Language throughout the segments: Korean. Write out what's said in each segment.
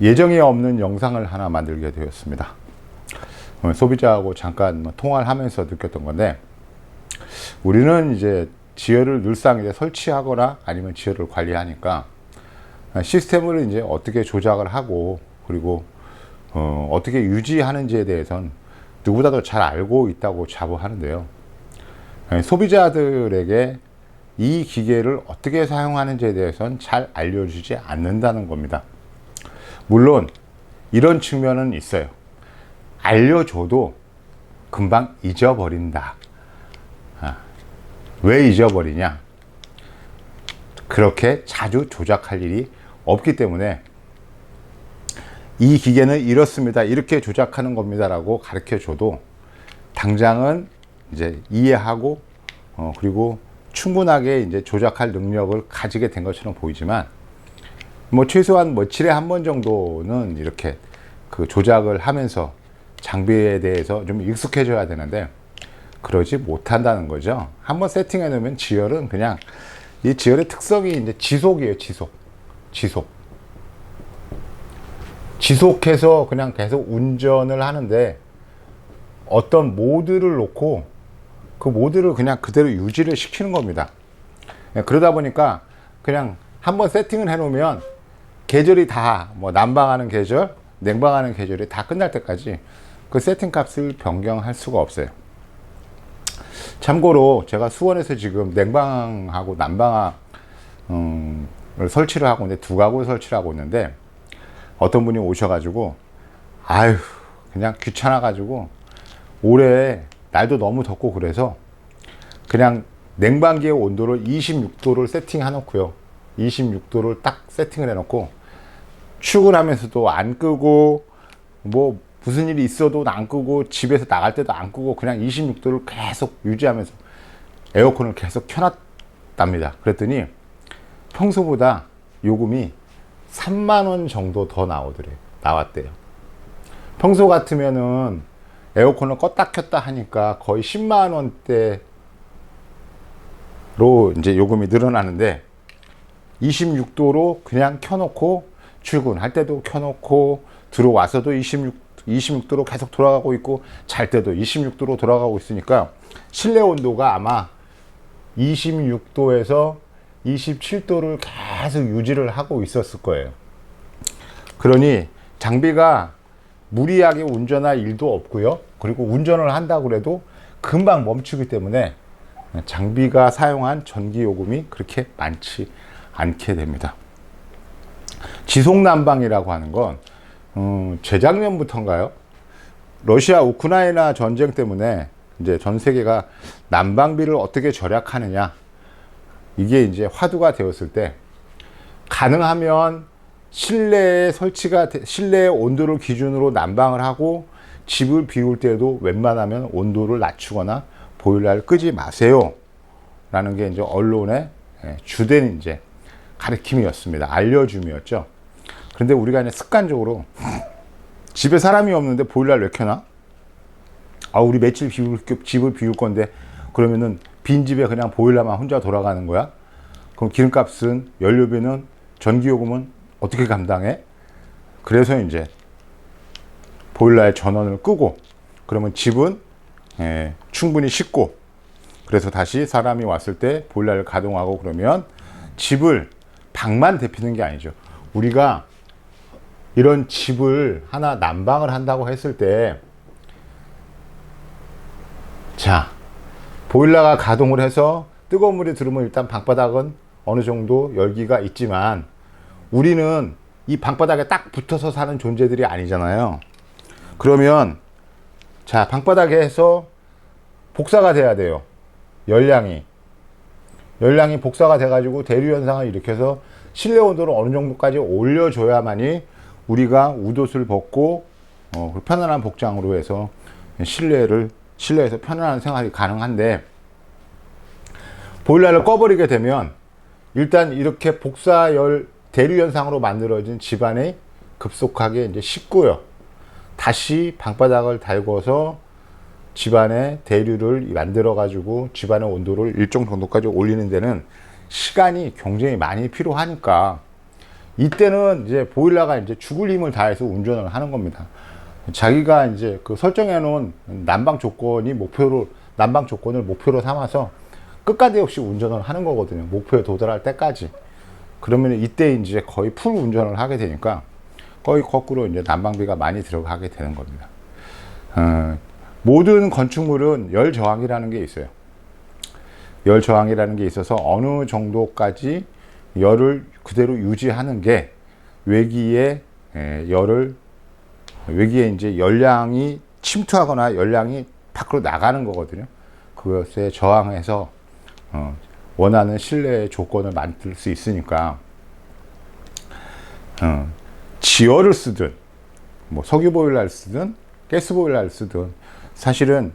예정이 없는 영상을 하나 만들게 되었습니다. 소비자하고 잠깐 통화를 하면서 느꼈던 건데, 우리는 이제 지열을 늘상 이제 설치하거나 아니면 지열을 관리하니까 시스템을 이제 어떻게 조작을 하고, 그리고 어떻게 유지하는지에 대해서는 누구보다도 잘 알고 있다고 자부하는데요. 소비자들에게 이 기계를 어떻게 사용하는지에 대해서는 잘 알려주지 않는다는 겁니다. 물론 이런 측면은 있어요. 알려줘도 금방 잊어버린다. 왜 잊어버리냐? 그렇게 자주 조작할 일이 없기 때문에 이 기계는 이렇습니다, 이렇게 조작하는 겁니다 라고 가르쳐 줘도 당장은 이제 이해하고 그리고 충분하게 이제 조작할 능력을 가지게 된 것처럼 보이지만, 뭐 최소한 뭐 7에 한 번 정도는 이렇게 그 조작을 하면서 장비에 대해서 좀 익숙해져야 되는데 그러지 못한다는 거죠. 한번 세팅해 놓으면 지열은 그냥, 이 지열의 특성이 이제 지속이에요. 지속해서 그냥 계속 운전을 하는데, 어떤 모드를 놓고 그 모드를 그냥 그대로 유지를 시키는 겁니다. 그러다 보니까 그냥 한번 세팅을 해 놓으면 계절이 다, 뭐 난방하는 계절, 냉방하는 계절이 다 끝날 때까지 그 세팅 값을 변경할 수가 없어요. 참고로 제가 수원에서 지금 냉방하고 난방을 설치를 하고 있는데, 두 가구 설치를 하고 있는데, 어떤 분이 오셔가지고 아유 그냥 귀찮아가지고 올해 날도 너무 덥고 그래서 그냥 냉방기의 온도를 26도를 세팅해 놓고요, 26도를 딱 세팅을 해 놓고 출근하면서도 안 끄고, 뭐 무슨 일이 있어도 안 끄고, 집에서 나갈 때도 안 끄고 그냥 26도를 계속 유지하면서 에어컨을 계속 켜놨답니다. 그랬더니 평소보다 요금이 3만원 정도 더 나왔대요. 평소 같으면은 에어컨을 껐다 켰다 하니까 거의 10만원대로 이제 요금이 늘어나는데, 26도로 그냥 켜놓고 출근할 때도 켜놓고 들어와서도 26도로 계속 돌아가고 있고 잘 때도 26도로 돌아가고 있으니까 실내 온도가 아마 26도에서 27도를 계속 유지를 하고 있었을 거예요. 그러니 장비가 무리하게 운전할 일도 없고요, 그리고 운전을 한다고 그래도 금방 멈추기 때문에 장비가 사용한 전기 요금이 그렇게 많지 않게 됩니다. 지속 난방이라고 하는 건 재작년부터인가요? 러시아 우크라이나 전쟁 때문에 이제 전 세계가 난방비를 어떻게 절약하느냐, 이게 이제 화두가 되었을 때, 가능하면 실내에 실내의 온도를 기준으로 난방을 하고, 집을 비울 때도 웬만하면 온도를 낮추거나 보일러를 끄지 마세요 라는 게 이제 언론의 주된 이제 가르침이었습니다. 알려줌이었죠. 그런데 우리가 이제 습관적으로 집에 사람이 없는데 보일러를 왜 켜나? 우리 며칠 집을 비울 건데 그러면은 빈 집에 그냥 보일러만 혼자 돌아가는 거야? 그럼 기름값은, 연료비는, 전기요금은 어떻게 감당해? 그래서 이제 보일러의 전원을 끄고, 그러면 집은 충분히 식고, 그래서 다시 사람이 왔을 때 보일러를 가동하고, 그러면 집을, 방만 데피는 게 아니죠. 우리가 이런 집을 하나 난방을 한다고 했을 때, 자, 보일러가 가동을 해서 뜨거운 물이 들어오면 일단 방바닥은 어느 정도 열기가 있지만, 우리는 이 방바닥에 딱 붙어서 사는 존재들이 아니잖아요. 그러면 자, 방바닥에서 복사가 돼야 돼요. 열량이 복사가 돼 가지고 대류 현상을 일으켜서 실내 온도를 어느 정도까지 올려줘야만이 우리가 우도수를 벗고 편안한 복장으로 해서 실내에서 편안한 생활이 가능한데, 보일러를 꺼버리게 되면 일단 이렇게 복사열 대류 현상으로 만들어진 집안이 급속하게 이제 식고요, 다시 방바닥을 달궈서 집안에 대류를 만들어 가지고 집안의 온도를 일정 정도까지 올리는 데는 시간이 굉장히 많이 필요하니까, 이때는 이제 보일러가 이제 죽을 힘을 다해서 운전을 하는 겁니다. 자기가 이제 그 설정해 놓은 난방 조건을 목표로 삼아서 끝까지 없이 운전을 하는 거거든요. 목표에 도달할 때까지. 그러면 이때 이제 거의 풀 운전을 하게 되니까 거의 거꾸로 이제 난방비가 많이 들어가게 되는 겁니다. 모든 건축물은 열 저항이라는 게 있어요. 열 저항이라는 게 있어서 어느 정도까지 열을 그대로 유지하는 게 외기에 이제 열량이 침투하거나 열량이 밖으로 나가는 거거든요. 그것에 저항해서 원하는 실내의 조건을 만들 수 있으니까 지열을 쓰든 뭐 석유 보일러를 쓰든 가스 보일러를 쓰든 사실은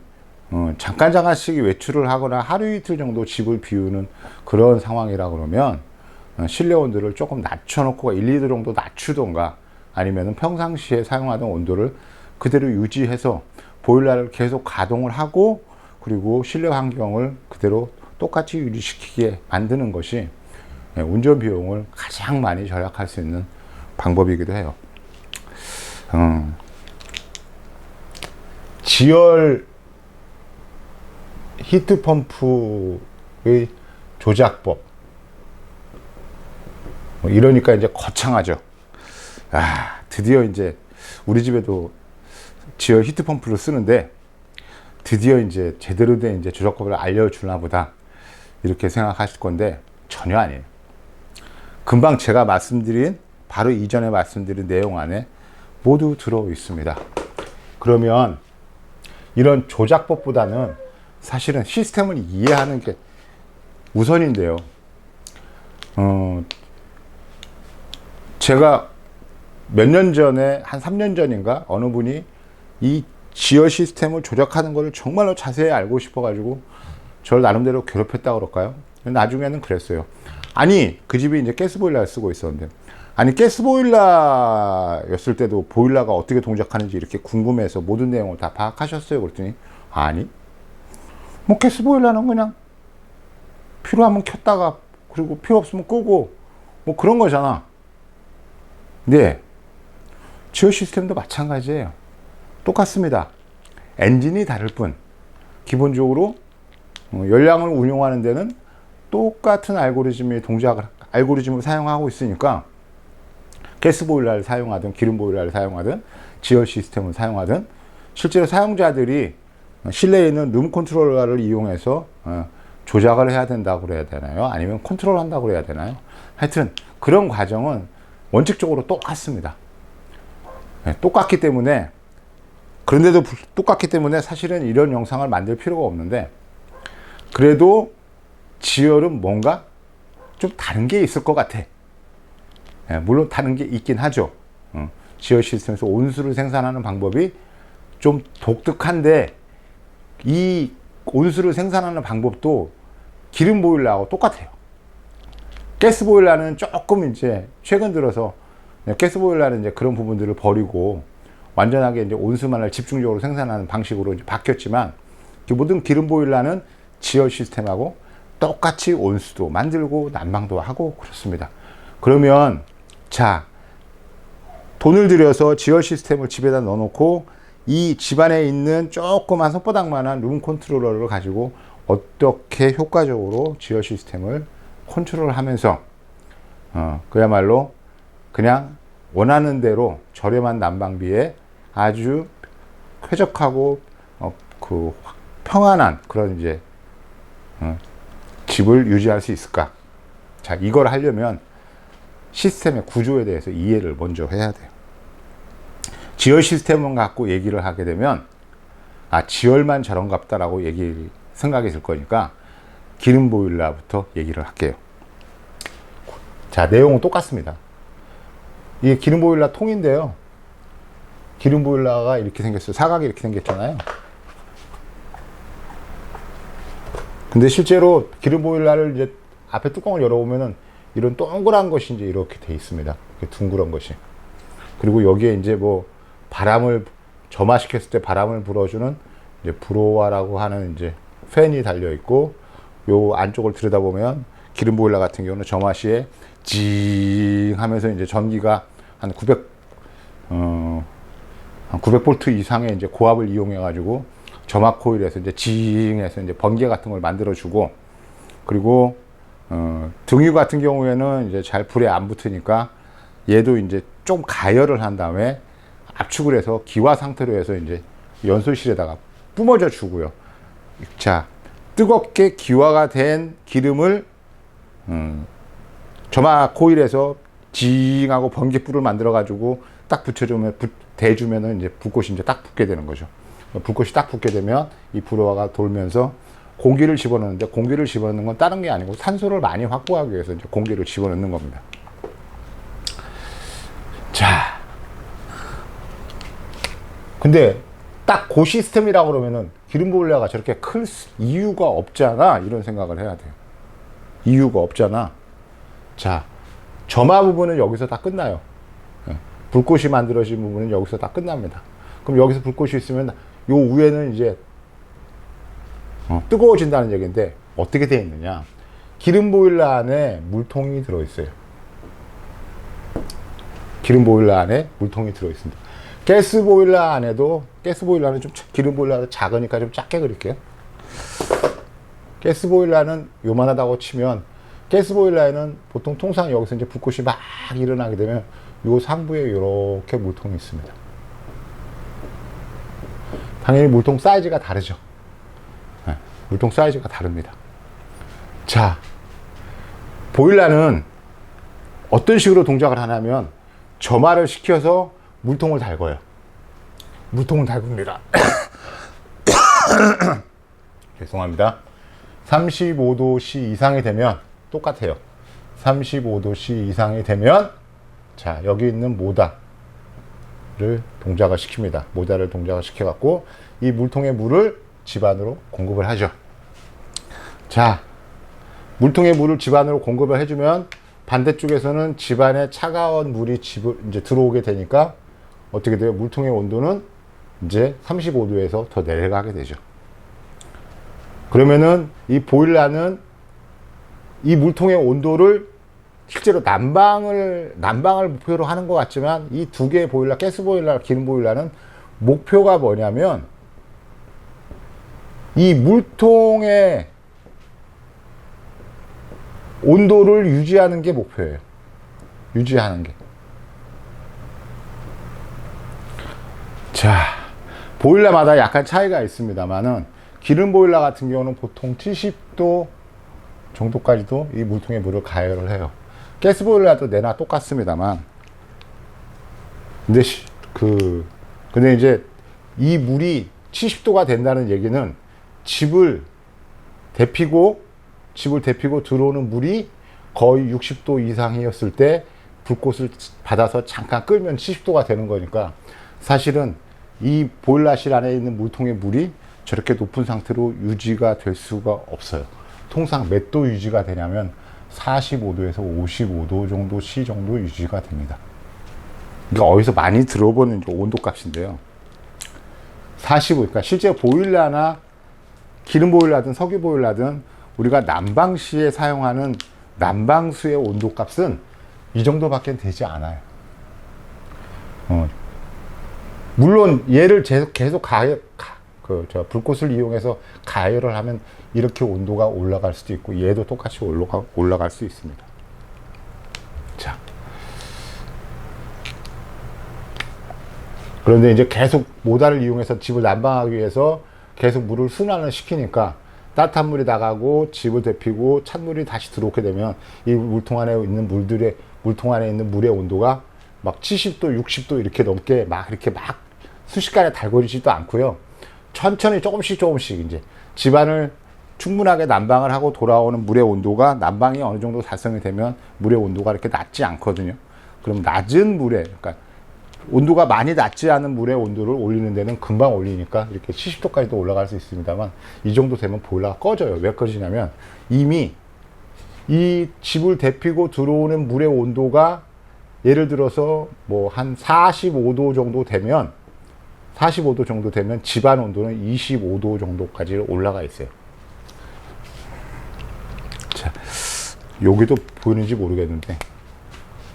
잠깐씩 외출을 하거나 하루 이틀 정도 집을 비우는 그런 상황이라 그러면 실내 온도를 조금 낮춰놓고 1, 2도 정도 낮추던가 아니면 평상시에 사용하던 온도를 그대로 유지해서 보일러를 계속 가동을 하고 그리고 실내 환경을 그대로 똑같이 유지시키게 만드는 것이 운전 비용을 가장 많이 절약할 수 있는 방법이기도 해요. 지열 히트펌프의 조작법. 이러니까 이제 거창하죠. 드디어 이제 우리 집에도 지열 히트펌프를 쓰는데 드디어 이제 제대로 된 이제 조작법을 알려주나 보다 이렇게 생각하실 건데 전혀 아니에요. 금방 제가 바로 이전에 말씀드린 내용 안에 모두 들어 있습니다. 그러면 이런 조작법보다는 사실은 시스템을 이해하는 게 우선인데요. 제가 몇 년 전에 한 3년 전인가 어느 분이 이 지열 시스템을 조작하는 것을 정말로 자세히 알고 싶어 가지고 저를 나름대로 괴롭혔다고 그럴까요? 나중에는 그랬어요. 아니 그 집이 이제 가스보일러를 쓰고 있었는데 아니 가스보일러였을 때도 보일러가 어떻게 동작하는지 이렇게 궁금해서 모든 내용을 다 파악하셨어요? 그랬더니 아니 뭐 가스보일러는 그냥 필요하면 켰다가 그리고 필요 없으면 끄고 뭐 그런 거잖아. 네, 지열 시스템도 마찬가지예요. 똑같습니다. 엔진이 다를 뿐 기본적으로 열량을 운용하는 데는 똑같은 알고리즘을 사용하고 있으니까 가스보일러를 사용하든 기름보일러를 사용하든 지열 시스템을 사용하든 실제로 사용자들이 실내에 있는 룸 컨트롤러를 이용해서 조작을 해야 된다고 그래야 되나요? 아니면 컨트롤 한다고 그래야 되나요? 하여튼 그런 과정은 원칙적으로 똑같습니다. 똑같기 때문에 그런데도 똑같기 때문에 사실은 이런 영상을 만들 필요가 없는데 그래도 지열은 뭔가 좀 다른 게 있을 것 같아. 물론 다른 게 있긴 하죠. 지열 시스템에서 온수를 생산하는 방법이 좀 독특한데 이 온수를 생산하는 방법도 기름 보일러하고 똑같아요. 가스 보일러는 조금 이제 최근 들어서 가스 보일러는 이제 그런 부분들을 버리고 완전하게 이제 온수만을 집중적으로 생산하는 방식으로 이제 바뀌었지만 모든 기름 보일러는 지열 시스템하고 똑같이 온수도 만들고 난방도 하고 그렇습니다. 그러면 자 돈을 들여서 지열 시스템을 집에다 넣어놓고 이 집안에 있는 조그만 손바닥만한 룸 컨트롤러를 가지고 어떻게 효과적으로 지열 시스템을 컨트롤하면서 그야말로 그냥 원하는 대로 저렴한 난방비에 아주 쾌적하고 그 평안한 그런 이제 집을 유지할 수 있을까? 자, 이걸 하려면 시스템의 구조에 대해서 이해를 먼저 해야 돼요. 지열 시스템을 갖고 얘기를 하게 되면 지열만 저런갑다라고 생각이 들 거니까 기름 보일러부터 얘기를 할게요. 자, 내용은 똑같습니다. 이게 기름 보일러 통인데요. 기름 보일러가 이렇게 생겼어요. 사각이 이렇게 생겼잖아요. 근데 실제로 기름 보일러를 이제 앞에 뚜껑을 열어보면은 이런 동그란 것이 이제 이렇게 돼 있습니다. 이렇게 둥그런 것이. 그리고 여기에 이제 뭐 바람을 점화시켰을 때 바람을 불어주는 이제 브로와라고 하는 이제 팬이 달려 있고 요 안쪽을 들여다보면 기름 보일러 같은 경우는 점화 시에 징 하면서 이제 전기가 한 900V 이상의 이제 고압을 이용해 가지고 점화 코일에서 이제 징해서 이제 번개 같은 걸 만들어 주고, 그리고 등유 같은 경우에는 이제 잘 불에 안 붙으니까 얘도 이제 좀 가열을 한 다음에 압축을 해서 기화 상태로 해서 이제 연소실에다가 뿜어져 주고요. 자, 뜨겁게 기화가 된 기름을 점화 코일에서 징하고 번개불을 만들어 가지고 딱 붙여주면, 대주면은 이제 불꽃이 이제 딱 붙게 되는 거죠. 불꽃이 딱 붙게 되면 이 불화가 돌면서 공기를 집어넣는데, 공기를 집어넣는 건 다른 게 아니고 산소를 많이 확보하기 위해서 이제 공기를 집어넣는 겁니다. 자, 근데 딱 그 시스템이라고 그러면은 기름 보일러가 저렇게 클 이유가 없잖아, 이런 생각을 해야 돼요. 이유가 없잖아. 자, 점화 부분은 여기서 다 끝나요. 불꽃이 만들어진 부분은 여기서 다 끝납니다. 그럼 여기서 불꽃이 있으면 요 위에는 이제 뜨거워진다는 얘기인데, 어떻게 되어 있느냐. 기름 보일러 안에 물통이 들어있어요. 기름 보일러 안에 물통이 들어있습니다. 가스 보일러 안에도, 가스 보일러는 좀 기름 보일러가 작으니까 좀 작게 그릴게요. 가스 보일러는 요만하다고 치면, 가스 보일러에는 보통 통상 여기서 이제 불꽃이 막 일어나게 되면 요 상부에 이렇게 물통이 있습니다. 당연히 물통 사이즈가 다르죠. 네, 물통 사이즈가 다릅니다. 자, 보일러는 어떤 식으로 동작을 하냐면 점화를 시켜서 물통을 달궈요. 물통을 달굽니다. 죄송합니다. 35도C 이상이 되면 똑같아요. 35도C 이상이 되면, 자, 여기 있는 모다를 동작을 시킵니다. 모다를 동작을 시켜갖고 이 물통에 물을 집 안으로 공급을 하죠. 자, 물통에 물을 집 안으로 공급을 해주면 반대쪽에서는 집 안에 차가운 물이 집을 이제 들어오게 되니까 어떻게 돼요? 물통의 온도는 이제 35도에서 더 내려가게 되죠. 그러면은 이 보일러는 이 물통의 온도를 실제로 난방을 목표로 하는 것 같지만, 이 두 개의 보일러, 가스 보일러, 기름 보일러는 목표가 뭐냐면 이 물통의 온도를 유지하는 게 목표예요. 유지하는 게. 자, 보일러마다 약간 차이가 있습니다만은 기름 보일러 같은 경우는 보통 70도 정도까지도 이 물통에 물을 가열을 해요. 가스 보일러도 내나 똑같습니다만, 근데 이제 이 물이 70도가 된다는 얘기는 집을 데피고 들어오는 물이 거의 60도 이상이었을 때 불꽃을 받아서 잠깐 끓면 70도가 되는 거니까, 사실은 이 보일러실 안에 있는 물통의 물이 저렇게 높은 상태로 유지가 될 수가 없어요. 통상 몇 도 유지가 되냐면 45도에서 55도 정도 C 정도 유지가 됩니다. 이게 어디서 많이 들어보는 온도 값인데요. 45, 그러니까 실제 보일러나 기름 보일러든 석유 보일러든 우리가 난방 시에 사용하는 난방수의 온도 값은 이 정도밖에 되지 않아요. 물론 얘를 계속 불꽃을 이용해서 가열을 하면 이렇게 온도가 올라갈 수도 있고, 얘도 똑같이 올라갈 수 있습니다. 자, 그런데 이제 계속 모다를 이용해서 집을 난방하기 위해서 계속 물을 순환을 시키니까 따뜻한 물이 나가고 집을 데피고 찬물이 다시 들어오게 되면 이 물통 안에 있는 물의 온도가 막 70도, 60도 이렇게 넘게 이렇게 순식간에 달궈지지도 않고요. 천천히 조금씩 이제 집안을 충분하게 난방을 하고 돌아오는 물의 온도가, 난방이 어느 정도 달성이 되면 물의 온도가 이렇게 낮지 않거든요. 그럼 낮은 물에, 그러니까 온도가 많이 낮지 않은 물의 온도를 올리는 데는 금방 올리니까 이렇게 70도까지도 올라갈 수 있습니다만, 이 정도 되면 보일러가 꺼져요. 왜 꺼지냐면 이미 이 집을 데피고 들어오는 물의 온도가 예를 들어서 뭐 한 45도 정도 되면 집안 온도는 25도 정도까지 올라가 있어요. 자, 여기도 보이는지 모르겠는데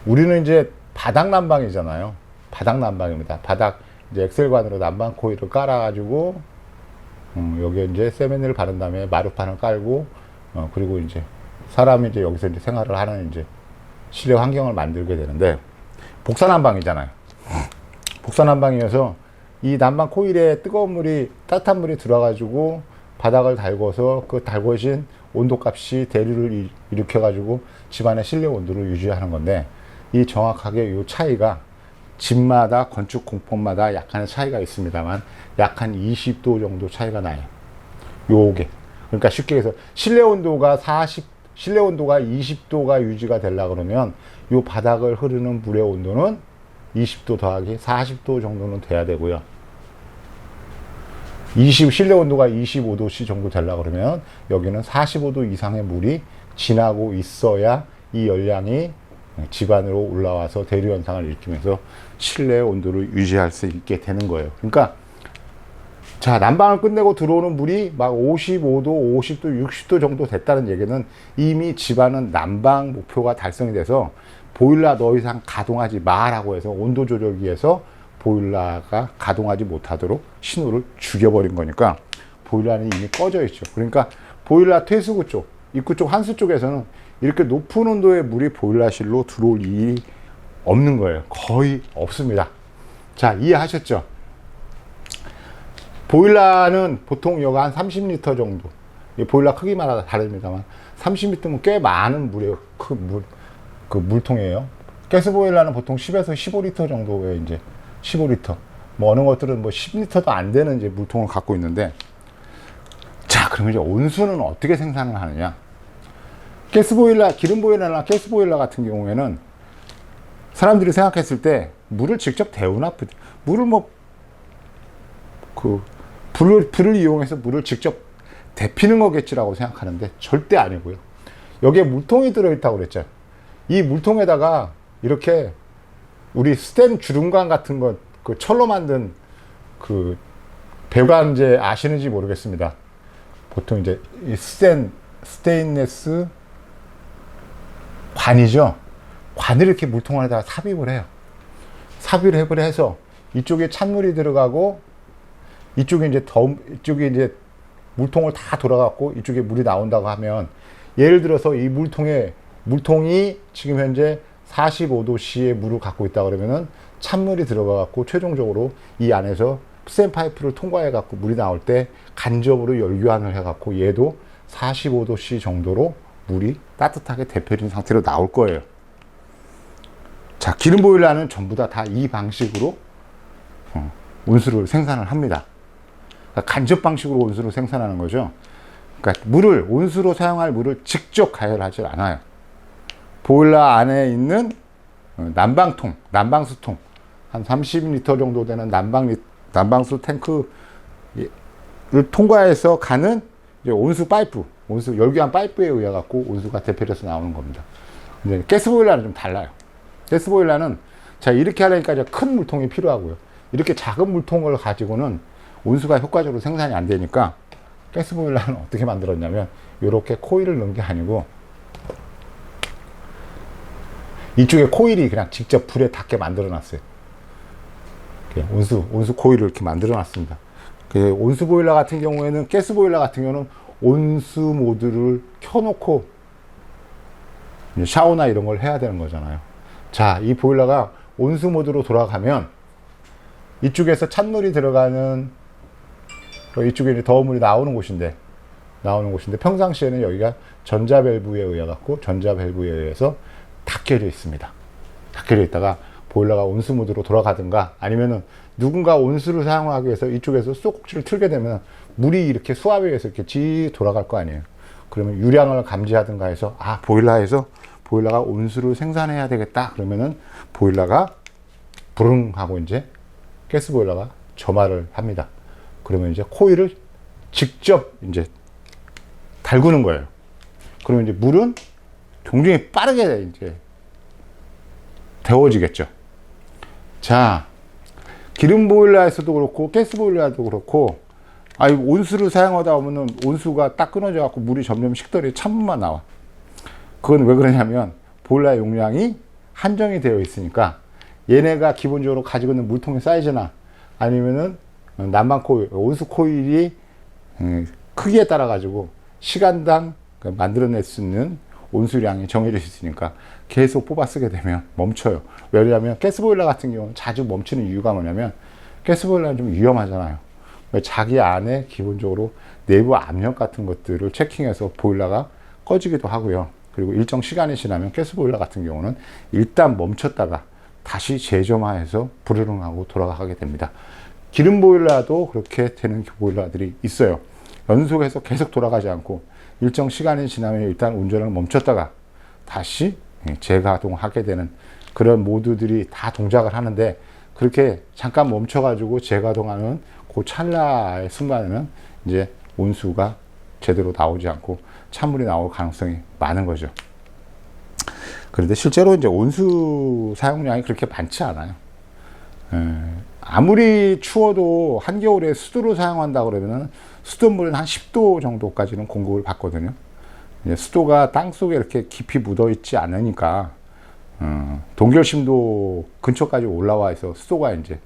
우리는 이제 바닥 난방이잖아요. 바닥 난방입니다. 바닥 이제 엑셀관으로 난방 코일을 깔아가지고 여기에 이제 세면을 바른 다음에 마루판을 깔고 그리고 이제 사람이 이제 여기서 이제 생활을 하는 이제 실내 환경을 만들게 되는데 복사 난방이잖아요. 복사 난방이어서 이 난방 코일에 뜨거운 물이 따뜻한 물이 들어가지고 바닥을 달궈서 그 달궈진 온도 값이 대류를 일으켜 가지고 집안의 실내 온도를 유지하는 건데 이 정확하게 이 차이가 집마다 건축 공법마다 약간의 차이가 있습니다만 약 한 20도 정도 차이가 나요. 요게. 그러니까 쉽게 해서 실내 온도가 20도가 유지가 되려고 그러면 요 바닥을 흐르는 물의 온도는 20도 더하기 40도 정도는 돼야 되고요. 실내 온도가 25도씨 정도 되려고 그러면 여기는 45도 이상의 물이 지나고 있어야 이 열량이 집 안으로 올라와서 대류 현상을 일으키면서 실내 온도를 유지할 수 있게 되는 거예요. 그러니까 자, 난방을 끝내고 들어오는 물이 막 55도, 50도, 60도 정도 됐다는 얘기는 이미 집안은 난방 목표가 달성이 돼서 보일러 더 이상 가동하지 마라고 해서 온도 조절기에서 보일러가 가동하지 못하도록 신호를 죽여버린 거니까 보일러는 이미 꺼져 있죠. 그러니까 보일러 퇴수구 쪽, 입구 쪽, 한수 쪽에서는 이렇게 높은 온도의 물이 보일러실로 들어올 일이 없는 거예요. 거의 없습니다. 자, 이해하셨죠? 보일러는 보통 여가 한 30리터 정도. 보일러 크기마다 다릅니다만 30리터면 꽤 많은 물이에요. 그 물통이에요. 가스보일러는 보통 10에서 15리터 정도의 이제 15리터. 뭐 어느 것들은 뭐 10리터도 안 되는 이제 물통을 갖고 있는데, 자, 그러면 이제 온수는 어떻게 생산을 하느냐? 가스보일러, 기름보일러나 가스보일러 같은 경우에는 사람들이 생각했을 때 물을 직접 데우나, 물을 뭐 불을 이용해서 물을 직접 데피는 거겠지라고 생각하는데 절대 아니고요. 여기에 물통이 들어있다고 그랬죠. 이 물통에다가 이렇게 우리 스텐 주름관 같은 거, 그 철로 만든 그 배관제 아시는지 모르겠습니다. 보통 이제 이 스테인레스 관이죠. 관을 이렇게 물통 안에다가 삽입을 해요. 삽입을 해서 이쪽에 찬물이 들어가고 이쪽에 이제 물통을 다 돌아갔고 이쪽에 물이 나온다고 하면, 예를 들어서 이 물통이 지금 현재 45도씨의 물을 갖고 있다 그러면은 찬물이 들어가 갖고 최종적으로 이 안에서 스텐 파이프를 통과해 갖고 물이 나올 때 간접으로 열교환을 해 갖고 얘도 45도씨 정도로 물이 따뜻하게 데펴진 상태로 나올 거예요. 자, 기름 보일러는 전부 다 이 방식으로 온수를 생산을 합니다. 그러니까 간접 방식으로 온수를 생산하는 거죠. 그러니까 온수로 사용할 물을 직접 가열하지 않아요. 보일러 안에 있는 난방수통, 한 30리터 정도 되는 난방수 탱크를 통과해서 가는 이제 온수 열교환 파이프에 의해 갖고 온수가 대표돼서 나오는 겁니다. 근데 가스보일러는 좀 달라요. 가스보일러는 자, 이렇게 하려니까 이제 큰 물통이 필요하고요. 이렇게 작은 물통을 가지고는 온수가 효과적으로 생산이 안 되니까 가스보일러는 어떻게 만들었냐면 이렇게 코일을 넣은 게 아니고 이쪽에 코일이 그냥 직접 불에 닿게 만들어 놨어요. 온수 코일을 이렇게 만들어 놨습니다. 온수 보일러 같은 경우에는, 가스보일러 같은 경우는 온수 모드를 켜놓고 샤워나 이런 걸 해야 되는 거잖아요. 자, 이 보일러가 온수 모드로 돌아가면 이쪽에서 찬물이 들어가는, 이쪽에 이제 더운 물이 나오는 곳인데 평상시에는 여기가 전자밸브에 의해서 닫혀져 있습니다. 닫혀져 있다가 보일러가 온수 모드로 돌아가든가, 아니면은 누군가 온수를 사용하기 위해서 이쪽에서 쏙지를 틀게 되면 물이 이렇게 수압에 의해서 이렇게 돌아갈 거 아니에요. 그러면 유량을 감지하든가 해서 보일러가 온수를 생산해야 되겠다. 그러면은 보일러가 부릉 하고 이제 가스보일러가 점화를 합니다. 그러면 이제 코일을 직접 이제 달구는 거예요. 그러면 이제 물은 굉장히 빠르게 이제 데워지겠죠. 자, 기름 보일러에서도 그렇고 가스보일러도 그렇고, 온수를 사용하다 보면은 온수가 딱 끊어져 갖고 물이 점점 식더리 찬물만 나와. 그건 왜 그러냐면 보일러 용량이 한정이 되어 있으니까 얘네가 기본적으로 가지고 있는 물통의 사이즈나 아니면은 난방 코일, 온수 코일이 크기에 따라 가지고 시간당 만들어낼 수 있는 온수량이 정해져 있으니까 계속 뽑아 쓰게 되면 멈춰요. 왜냐하면 가스보일러 같은 경우는 자주 멈추는 이유가 뭐냐면 가스보일러는 좀 위험하잖아요. 자기 안에 기본적으로 내부 압력 같은 것들을 체킹해서 보일러가 꺼지기도 하고요. 그리고 일정 시간이 지나면 가스보일러 같은 경우는 일단 멈췄다가 다시 재점화해서 불을 하고 돌아가게 됩니다. 기름 보일러도 그렇게 되는 보일러들이 있어요. 연속해서 계속 돌아가지 않고 일정 시간이 지나면 일단 운전을 멈췄다가 다시 재가동하게 되는 그런 모드들이 다 동작을 하는데, 그렇게 잠깐 멈춰가지고 재가동하는 그 찰나의 순간에는 이제 온수가 제대로 나오지 않고 찬물이 나올 가능성이 많은 거죠. 그런데 실제로 이제 온수 사용량이 그렇게 많지 않아요. 아무리 추워도 한겨울에 수도로 사용한다 그러면은 수돗물은 한 10도 정도까지는 공급을 받거든요. 이제 수도가 땅 속에 이렇게 깊이 묻어 있지 않으니까 동결심도 근처까지 올라와 있어 수도가 이제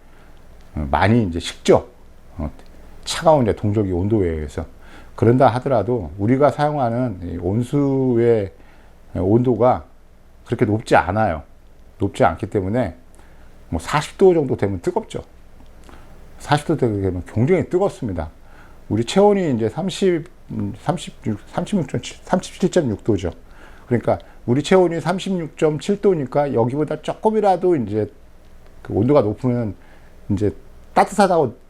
많이 이제 식죠. 차가운 이제 동적이 온도에 의해서. 그런다 하더라도 우리가 사용하는 온수의 온도가 그렇게 높지 않아요. 높지 않기 때문에 뭐 40도 정도 되면 뜨겁죠. 40도 되면 굉장히 뜨겁습니다. 우리 체온이 이제 37.6도죠. 그러니까 우리 체온이 36.7도니까 여기보다 조금이라도 이제 그 온도가 높으면 이제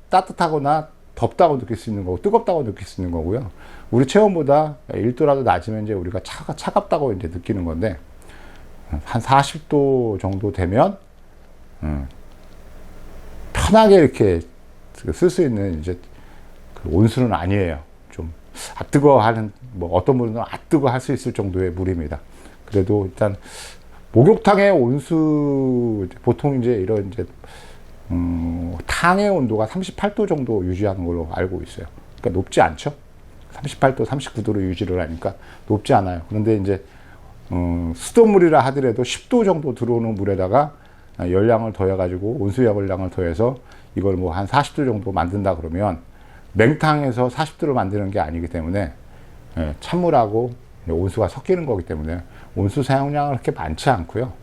따뜻하거나 덥다고 느낄 수 있는 거고 뜨겁다고 느낄 수 있는 거고요. 우리 체온보다 1도라도 낮으면 이제 우리가 차갑다고 이제 느끼는 건데, 한 40도 정도 되면 편하게 이렇게 쓸 수 있는 이제 그 온수는 아니에요. 좀 뜨거 하는, 뭐 어떤 분은 뜨거 할 수 있을 정도의 물입니다. 그래도 일단 목욕탕의 온수 보통 이제 이런 이제 탕의 온도가 38도 정도 유지하는 걸로 알고 있어요. 그러니까 높지 않죠. 38도, 39도로 유지를 하니까 높지 않아요. 그런데 이제 수돗물이라 하더라도 10도 정도 들어오는 물에다가 열량을 더해가지고 온수 열량을 더해서 이걸 뭐 한 40도 정도 만든다 그러면 맹탕에서 40도를 만드는 게 아니기 때문에 찬물하고 온수가 섞이는 거기 때문에 온수 사용량은 그렇게 많지 않고요.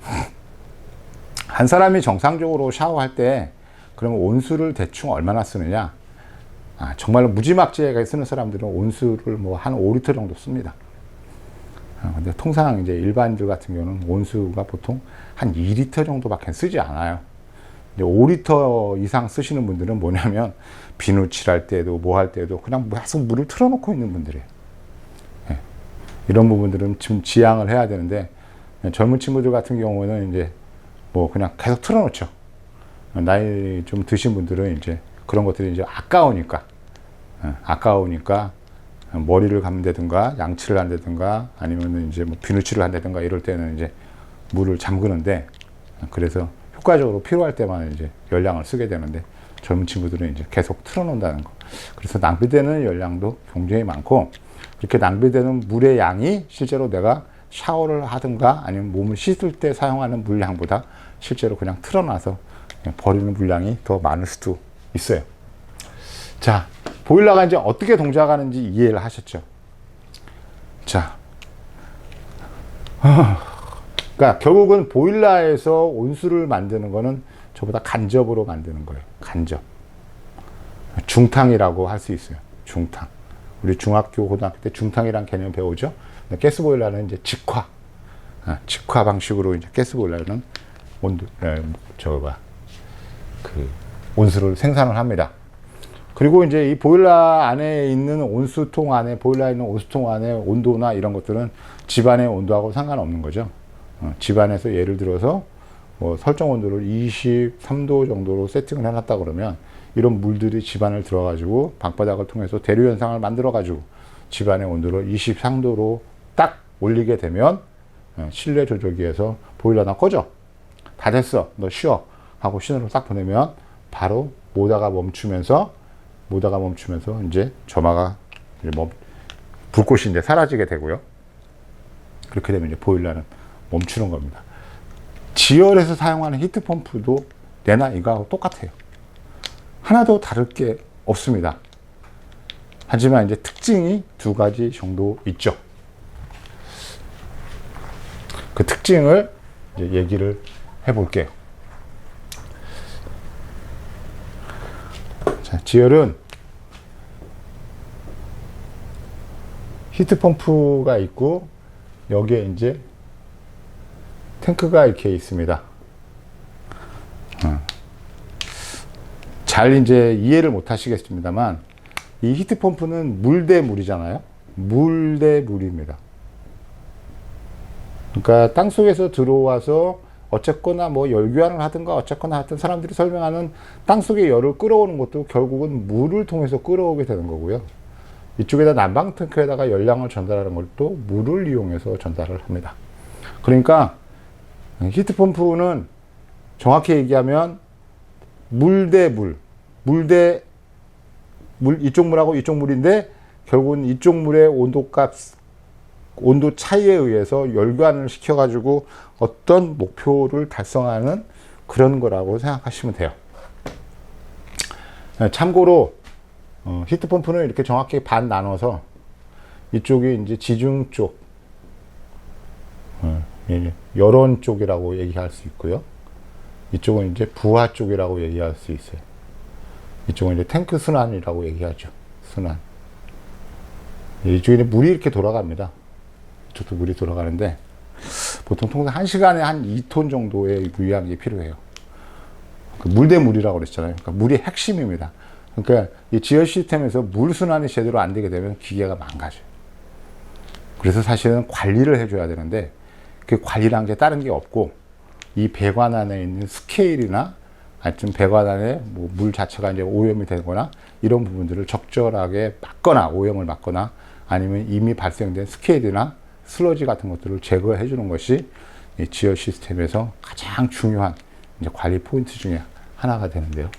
한 사람이 정상적으로 샤워할 때 그러면 온수를 대충 얼마나 쓰느냐? 정말로 무지막지하게 쓰는 사람들은 온수를 뭐 한 5리터 정도 씁니다. 근데 통상 이제 일반인들 같은 경우는 온수가 보통 한 2리터 정도밖에 쓰지 않아요. 이제 5리터 이상 쓰시는 분들은 뭐냐면 비누칠할 때도 뭐 할 때도 그냥 계속 물을 틀어놓고 있는 분들이에요. 이런 부분들은 지금 지양을 해야 되는데, 젊은 친구들 같은 경우는 이제 뭐 그냥 계속 틀어놓죠. 나이 좀 드신 분들은 이제 그런 것들이 이제 아까우니까 머리를 감는다든가 양치를 한다든가 아니면 이제 뭐 비누칠을 한다든가 이럴 때는 이제 물을 잠그는데, 그래서 효과적으로 필요할 때만 이제 열량을 쓰게 되는데, 젊은 친구들은 이제 계속 틀어놓는다는 거. 그래서 낭비되는 열량도 굉장히 많고, 그렇게 낭비되는 물의 양이 실제로 내가 샤워를 하든가 아니면 몸을 씻을 때 사용하는 물량보다 실제로 그냥 틀어놔서 그냥 버리는 물량이 더 많을 수도 있어요. 자, 보일러가 이제 어떻게 동작하는지 이해를 하셨죠? 자, 그러니까 결국은 보일러에서 온수를 만드는 거는 저보다 간접으로 만드는 거예요. 간접. 중탕이라고 할 수 있어요. 중탕. 우리 중학교, 고등학교 때 중탕이라는 개념 배우죠. 가스보일러는 이제 직화 방식으로 이제 가스보일러는 온수를 생산을 합니다. 그리고 이제 이 보일러 안에 있는 온수통 안에, 보일러에 있는 온수통 안에 온도나 이런 것들은 집안의 온도하고 상관없는 거죠. 집안에서 예를 들어서 뭐 설정 온도를 23도 정도로 세팅을 해놨다 그러면 이런 물들이 집안을 들어가지고 방바닥을 통해서 대류 현상을 만들어가지고 집안의 온도를 23도로 딱 올리게 되면 실내 조절기에서 보일러나 꺼져. 다 됐어. 너 쉬어. 하고 신호를 딱 보내면 바로 모다가 멈추면서 이제 점화가 이제 불꽃이 이제 사라지게 되고요. 그렇게 되면 이제 보일러는 멈추는 겁니다. 지열에서 사용하는 히트펌프도 내나 이거하고 똑같아요. 하나도 다를 게 없습니다. 하지만 이제 특징이 두 가지 정도 있죠. 그 특징을 이제 얘기를 해볼게요. 자, 지열은 히트펌프가 있고 여기에 이제 탱크가 이렇게 있습니다. 잘 이제 이해를 못 하시겠습니다만 이 히트펌프는 물 대 물이잖아요. 물 대 물입니다. 그러니까 땅속에서 들어와서 어쨌거나 뭐 열교환을 하든가 어쨌거나 하여튼 사람들이 설명하는 땅속의 열을 끌어오는 것도 결국은 물을 통해서 끌어오게 되는 거고요. 이쪽에다 난방 탱크에다가 열량을 전달하는 것도 물을 이용해서 전달을 합니다. 그러니까 히트펌프는 정확히 얘기하면 물 대 물, 이쪽 물하고 이쪽 물인데 결국은 이쪽 물의 온도 차이에 의해서 열관을 시켜가지고 어떤 목표를 달성하는 그런 거라고 생각하시면 돼요. 참고로 히트펌프는 이렇게 정확히 반 나눠서 이쪽이 이제 지중 쪽, 열원 쪽이라고 얘기할 수 있고요. 이쪽은 이제 부하 쪽이라고 얘기할 수 있어요. 이쪽은 이제 탱크 순환이라고 얘기하죠. 순환. 이쪽에 물이 이렇게 돌아갑니다. 이쪽도 물이 돌아가는데 보통 통상 1시간에 한 2톤 정도의 물량이 필요해요. 물 대 물이라고 그랬잖아요. 그러니까 물이 핵심입니다. 그러니까 이 지열 시스템에서 물 순환이 제대로 안 되게 되면 기계가 망가져요. 그래서 사실은 관리를 해줘야 되는데 그 관리랑 이제 다른 게 없고 이 배관 안에 있는 스케일이나 하여튼 배관 안에 뭐 물 자체가 이제 오염이 되거나 이런 부분들을 적절하게 막거나 오염을 막거나 아니면 이미 발생된 스케일이나 슬러지 같은 것들을 제거해 주는 것이 이 지열 시스템에서 가장 중요한 이제 관리 포인트 중에 하나가 되는데요.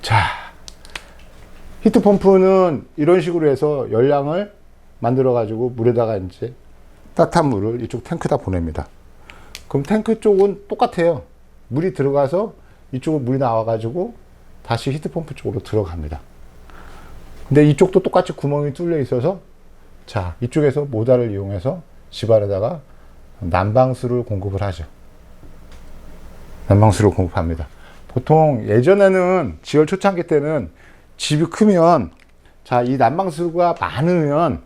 자, 히트펌프는 이런 식으로 해서 열량을 만들어 가지고 물에다가 이제 따뜻한 물을 이쪽 탱크에다 보냅니다. 그럼 탱크 쪽은 똑같아요. 물이 들어가서 이쪽으로 물이 나와가지고 다시 히트펌프 쪽으로 들어갑니다. 근데 이쪽도 똑같이 구멍이 뚫려 있어서 자, 이쪽에서 모달을 이용해서 집안에다가 난방수를 공급을 하죠. 난방수를 공급합니다. 보통 예전에는 지열 초창기 때는 집이 크면 자, 이 난방수가 많으면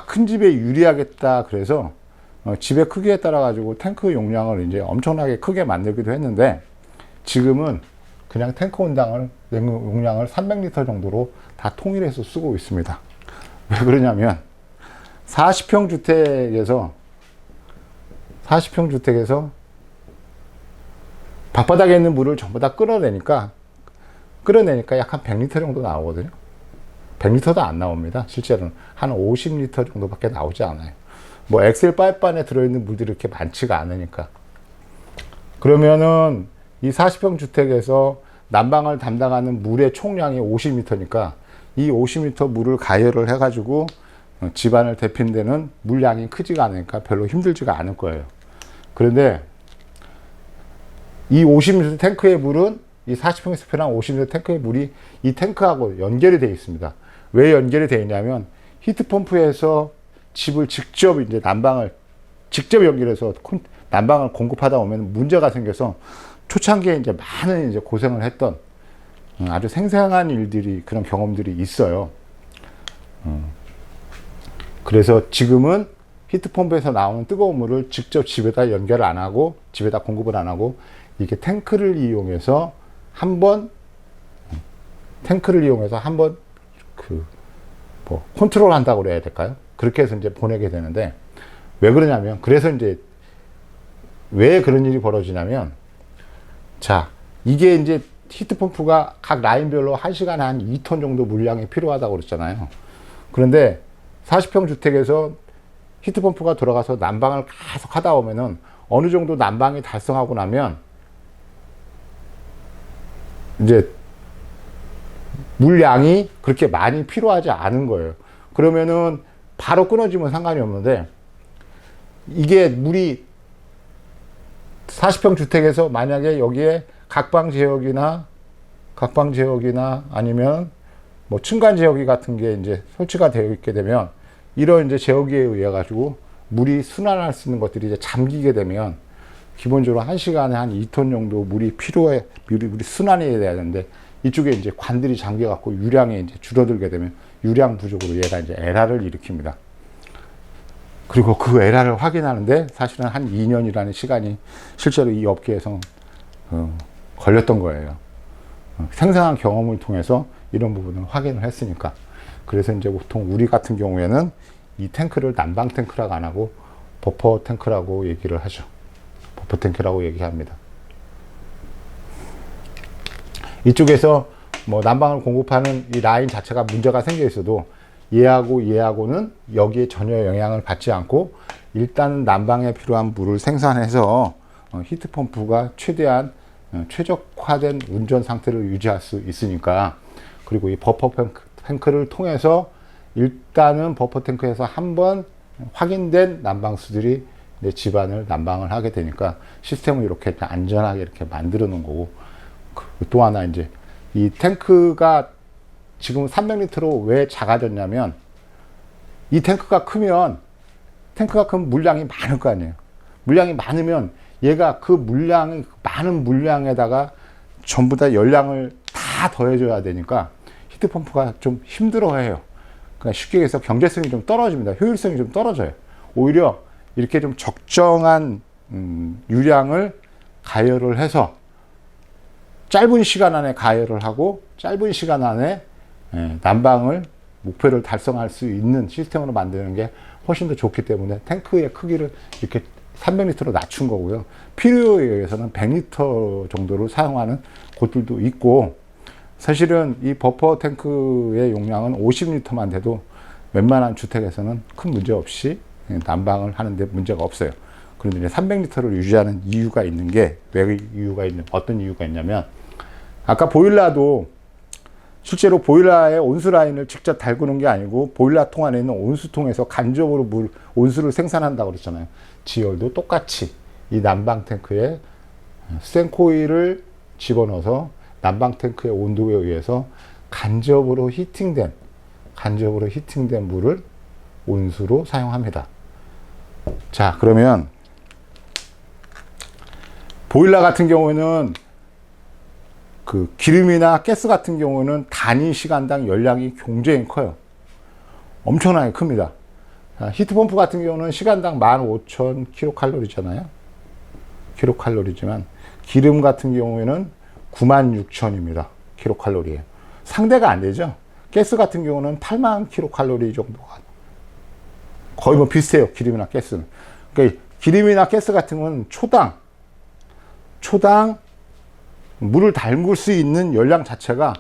큰 집에 유리하겠다 그래서 집의 크기에 따라 가지고 탱크 용량을 이제 엄청나게 크게 만들기도 했는데 지금은 그냥 탱크 용량을 300리터 정도로 다 통일해서 쓰고 있습니다. 왜 그러냐면 40평 주택에서 밖바닥에 있는 물을 전부 다 끌어내니까 약 한 100리터 정도 나오거든요. 100리터도 안 나옵니다. 실제로는 한 50리터 정도밖에 나오지 않아요. 뭐 엑셀 파이프 안에 들어있는 물들이 이렇게 많지가 않으니까. 그러면은 이 40평 주택에서 난방을 담당하는 물의 총량이 50리터니까 이 50리터 물을 가열을 해가지고 집안을 데피는 데는 물량이 크지가 않으니까 별로 힘들지가 않을 거예요. 그런데 이 50리터 탱크의 물은 이 40평에서 필요한 50리터 탱크의 물이 이 탱크하고 연결이 되어 있습니다. 왜 연결이 되어 있냐면 히트펌프에서 집을 직접 이제 난방을 직접 연결해서 난방을 공급하다 보면 문제가 생겨서 초창기에 이제 많은 이제 고생을 했던 아주 생생한 일들이 그런 경험들이 있어요. 그래서 지금은 히트펌프에서 나오는 뜨거운 물을 직접 집에다 연결을 안 하고 집에다 공급을 안 하고 이게 탱크를 이용해서 한번 컨트롤 한다고 그래야 될까요? 그렇게 해서 이제 보내게 되는데 왜 그러냐면 그래서 이제 왜 그런 일이 벌어지냐면 자, 이게 이제 히트펌프가 각 라인별로 1시간에 한 2톤 정도 물량이 필요하다고 그랬잖아요. 그런데 40평 주택에서 히트펌프가 돌아가서 난방을 계속 하다 보면은 어느 정도 난방이 달성하고 나면 이제 물량이 그렇게 많이 필요하지 않은 거예요. 그러면은 바로 끊어지면 상관이 없는데 이게 물이 40평 주택에서 만약에 여기에 각방 제어기나 아니면 뭐 층간 제어기 같은 게 이제 설치가 되어 있게 되면 이런 이제 제어기에 의해 가지고 물이 순환할 수 있는 것들이 이제 잠기게 되면 기본적으로 1시간에 한 2톤 정도 물이 필요해, 물이 순환이 돼야 되는데 이쪽에 이제 관들이 잠겨 갖고 유량이 이제 줄어들게 되면 유량 부족으로 얘가 이제 에러를 일으킵니다. 그리고 그 에러를 확인하는데 사실은 한 2년이라는 시간이 실제로 이 업계에서 걸렸던 거예요. 생생한 경험을 통해서 이런 부분을 확인을 했으니까. 그래서 이제 보통 우리 같은 경우에는 이 탱크를 난방 탱크라고 안 하고 버퍼 탱크라고 얘기를 하죠. 버퍼 탱크라고 얘기합니다. 이쪽에서 뭐 난방을 공급하는 이 라인 자체가 문제가 생겨 있어도 얘하고는 여기에 전혀 영향을 받지 않고 일단 난방에 필요한 물을 생산해서 히트펌프가 최대한 최적화된 운전 상태를 유지할 수 있으니까. 그리고 이 버퍼 탱크를 통해서 일단은 버퍼 탱크에서 한번 확인된 난방수들이 내 집안을 난방을 하게 되니까 시스템을 이렇게 안전하게 이렇게 만들어 놓은 거고. 또 하나 이제 이 탱크가 지금 300리터로 왜 작아졌냐면 이 탱크가 크면 물량이 많을 거 아니에요. 물량이 많으면 얘가 그 많은 물량에다가 전부 다 열량을 다 더해줘야 되니까 히트펌프가 좀 힘들어해요. 그러니까 쉽게 해서 경제성이 좀 떨어집니다. 효율성이 좀 떨어져요. 오히려 이렇게 좀 적정한 유량을 가열을 해서 짧은 시간 안에 가열을 하고 짧은 시간 안에 난방을 목표를 달성할 수 있는 시스템으로 만드는 게 훨씬 더 좋기 때문에 탱크의 크기를 이렇게 300리터로 낮춘 거고요. 필요에 의해서는 100리터 정도로 사용하는 곳들도 있고, 사실은 이 버퍼 탱크의 용량은 50리터만 돼도 웬만한 주택에서는 큰 문제 없이 난방을 하는데 문제가 없어요. 그런데 300리터를 유지하는 이유가 있는 게 어떤 이유가 있냐면, 아까 보일러도 실제로 보일러의 온수 라인을 직접 달구는 게 아니고 보일러 통 안에 있는 온수통에서 간접으로 온수를 생산한다고 그랬잖아요. 지열도 똑같이 이 난방 탱크에 수생 집어넣어서 난방 탱크의 온도에 의해서 간접으로 히팅된 물을 온수로 사용합니다. 자, 그러면 보일러 같은 경우에는 그 기름이나 가스 같은 경우는 단위 시간당 열량이 굉장히 커요. 엄청나게 큽니다. 히트펌프 같은 경우는 시간당 15,000kcal잖아요. 킬로칼로리지만 기름 같은 경우에는 96,000입니다. 킬로칼로리예요. 상대가 안 되죠. 가스 같은 경우는 8만 킬로칼로리 정도가 거의 뭐 비슷해요. 기름이나 가스는. 그러니까 기름이나 가스 같은 건 초당 물을 담글 수 있는 열량 자체가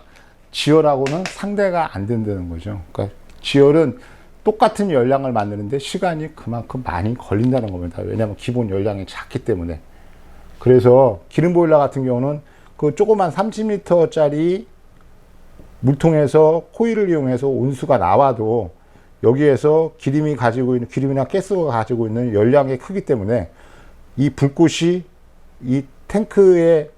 지열하고는 상대가 안 된다는 거죠. 그러니까 지열은 똑같은 열량을 만드는데 시간이 그만큼 많이 걸린다는 겁니다. 왜냐하면 기본 열량이 작기 때문에. 그래서 기름 보일러 같은 경우는 그 조그만 30리터짜리 물통에서 코일을 이용해서 온수가 나와도 여기에서 기름이나 가스가 가지고 있는 열량이 크기 때문에 이 불꽃이 이 탱크의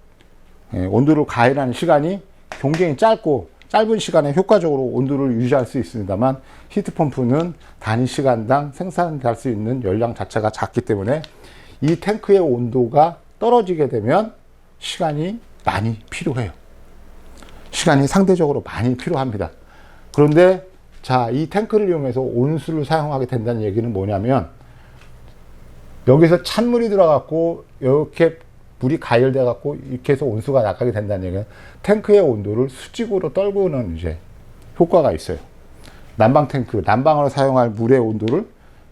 온도를 가열하는 시간이 굉장히 짧은 시간에 효과적으로 온도를 유지할 수 있습니다만, 히트펌프는 단위 시간당 생산할 수 있는 열량 자체가 작기 때문에 이 탱크의 온도가 떨어지게 되면 시간이 많이 필요해요. 시간이 상대적으로 많이 필요합니다. 그런데 자, 이 탱크를 이용해서 온수를 사용하게 된다는 얘기는 뭐냐면, 여기서 찬물이 들어갔고 이렇게 물이 가열돼 갖고 이렇게 해서 온수가 나가게 된다는 얘기는 탱크의 온도를 수직으로 떨구는 이제 효과가 있어요. 난방 탱크, 난방으로 사용할 물의 온도를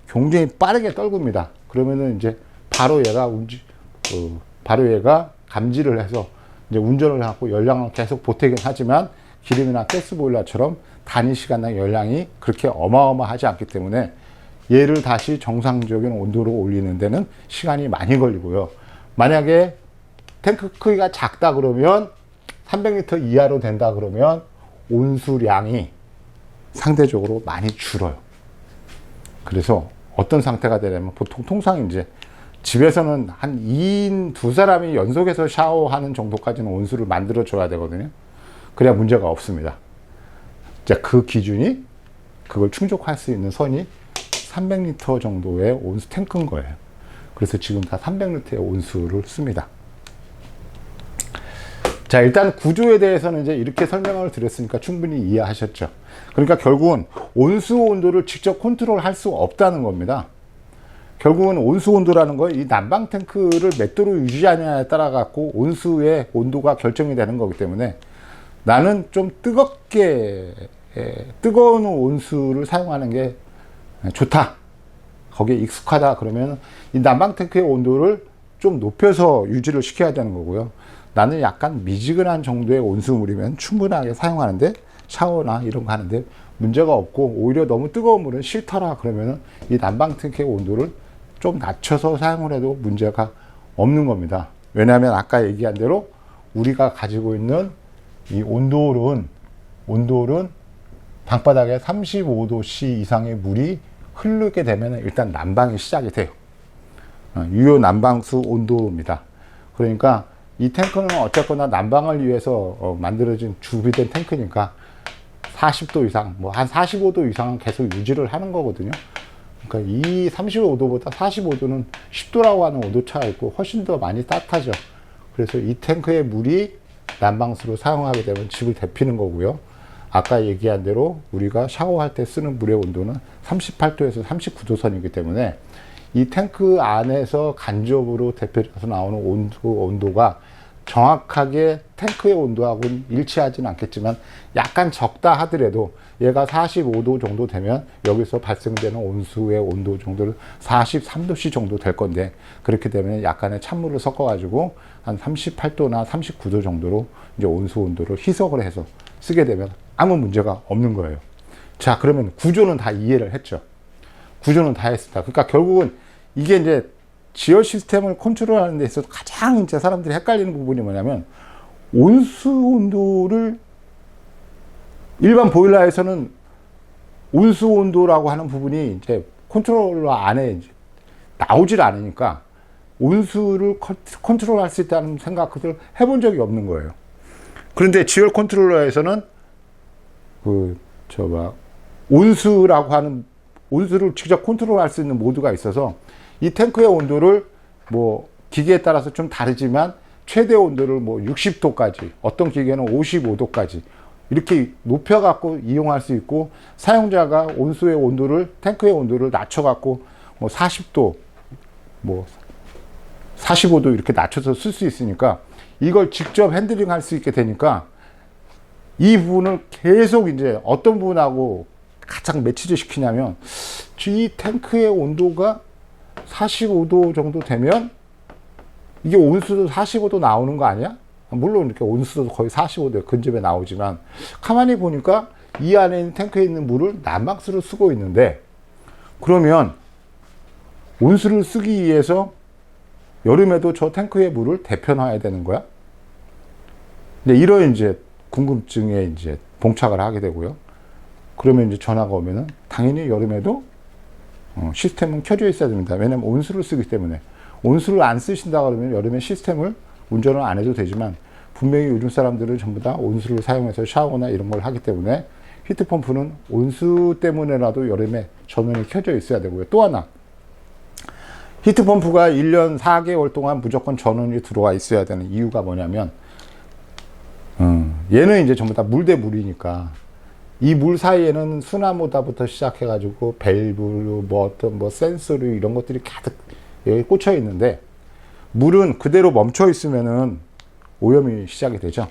굉장히 빠르게 떨굽니다. 그러면은 이제 바로 얘가 감지를 해서 이제 운전을 하고 열량을 계속 보태긴 하지만 기름이나 가스 보일러처럼 단위 시간당 열량이 그렇게 어마어마하지 않기 때문에 얘를 다시 정상적인 온도로 올리는 데는 시간이 많이 걸리고요. 만약에 탱크 크기가 작다 그러면 300리터 이하로 된다 그러면 온수량이 상대적으로 많이 줄어요. 그래서 어떤 상태가 되냐면 보통 통상 이제 집에서는 한 2인 2사람이 연속해서 샤워하는 정도까지는 온수를 만들어 줘야 되거든요. 그래야 문제가 없습니다. 자, 그 기준이, 그걸 충족할 수 있는 선이 300리터 정도의 온수 탱크인 거예요. 그래서 지금 다 300리터의 온수를 씁니다. 자, 일단 구조에 대해서는 이제 이렇게 설명을 드렸으니까 충분히 이해하셨죠. 그러니까 결국은 온수 온도를 직접 컨트롤할 수 없다는 겁니다. 결국은 온수 온도라는 건 이 난방 탱크를 몇 도로 유지하냐에 따라 갖고 온수의 온도가 결정이 되는 거기 때문에 나는 좀 뜨거운 온수를 사용하는 게 좋다, 거기에 익숙하다 그러면 이 난방 탱크의 온도를 좀 높여서 유지를 시켜야 되는 거고요. 나는 약간 미지근한 정도의 온수물이면 충분하게 사용하는데, 샤워나 이런 거 하는데 문제가 없고, 오히려 너무 뜨거운 물은 싫더라 그러면은 이 난방 탱크의 온도를 좀 낮춰서 사용을 해도 문제가 없는 겁니다. 왜냐하면 아까 얘기한 대로 우리가 가지고 있는 이 온도는 방바닥에 35도씨 이상의 물이 흐르게 되면 일단 난방이 시작이 돼요. 유효 난방수 온도입니다. 그러니까 이 탱크는 어쨌거나 난방을 위해서 만들어진 주비된 탱크니까 40도 이상, 뭐 한 45도 이상은 계속 유지를 하는 거거든요. 그러니까 이 35도보다 45도는 10도라고 하는 온도차가 있고 훨씬 더 많이 따뜻하죠. 그래서 이 탱크의 물이 난방수로 사용하게 되면 집을 데피는 거고요. 아까 얘기한 대로 우리가 샤워할 때 쓰는 물의 온도는 38도에서 39도 선이기 때문에 이 탱크 안에서 간접으로 데펴져서 나오는 온도가 정확하게 탱크의 온도하고는 일치하지는 않겠지만 약간 적다 하더라도 얘가 45도 정도 되면 여기서 발생되는 온수의 온도 정도는 43도씨 정도 될 건데, 그렇게 되면 약간의 찬물을 섞어 가지고 한 38도나 39도 정도로 이제 온수 온도를 희석을 해서 쓰게 되면 아무 문제가 없는 거예요. 자, 그러면 구조는 다 이해를 했죠. 구조는 다 했습니다. 그러니까 결국은 이게 이제 지열 시스템을 컨트롤하는 데 있어서 가장 이제 사람들이 헷갈리는 부분이 뭐냐면, 온수 온도를 일반 보일러에서는 온수 온도라고 하는 부분이 이제 컨트롤러 안에 이제 나오질 않으니까 온수를 컨트롤할 수 있다는 생각을 해본 적이 없는 거예요. 그런데 지열 컨트롤러에서는 온수라고 하는, 온수를 직접 컨트롤할 수 있는 모드가 있어서 이 탱크의 온도를 뭐 기계에 따라서 좀 다르지만 최대 온도를 뭐 60도까지, 어떤 기계는 55도까지 이렇게 높여 갖고 이용할 수 있고, 사용자가 온수의 온도를, 탱크의 온도를 낮춰 갖고 뭐 40도, 뭐 45도 이렇게 낮춰서 쓸 수 있으니까 이걸 직접 핸들링 할 수 있게 되니까 이 부분을 계속 이제 어떤 부분하고 가장 매치를 시키냐면, 이 탱크의 온도가 45도 정도 되면 이게 온수도 45도 나오는 거 아니야? 물론 이렇게 온수도 거의 45도 근접에 나오지만, 가만히 보니까 이 안에 있는 탱크에 있는 물을 난방수로 쓰고 있는데, 그러면 온수를 쓰기 위해서 여름에도 저 탱크의 물을 데펴 놔야 되는 거야? 근데 이런 이제 궁금증에 이제 봉착을 하게 되고요. 그러면 이제 전화가 오면은 당연히 여름에도 시스템은 켜져 있어야 됩니다. 왜냐면 온수를 쓰기 때문에. 온수를 안 쓰신다 그러면 여름에 시스템을 운전을 안 해도 되지만, 분명히 요즘 사람들은 전부 다 온수를 사용해서 샤워나 이런 걸 하기 때문에 히트펌프는 온수 때문에라도 여름에 전원이 켜져 있어야 되고요. 또 하나, 히트펌프가 1년 4개월 동안 무조건 전원이 들어와 있어야 되는 이유가 뭐냐면, 얘는 이제 전부 다 물 대 물이니까 이 물 사이에는 수나모다부터 시작해가지고 밸브, 뭐 어떤 뭐 센서류 이런 것들이 가득 여기 꽂혀 있는데, 물은 그대로 멈춰 있으면은 오염이 시작이 되죠.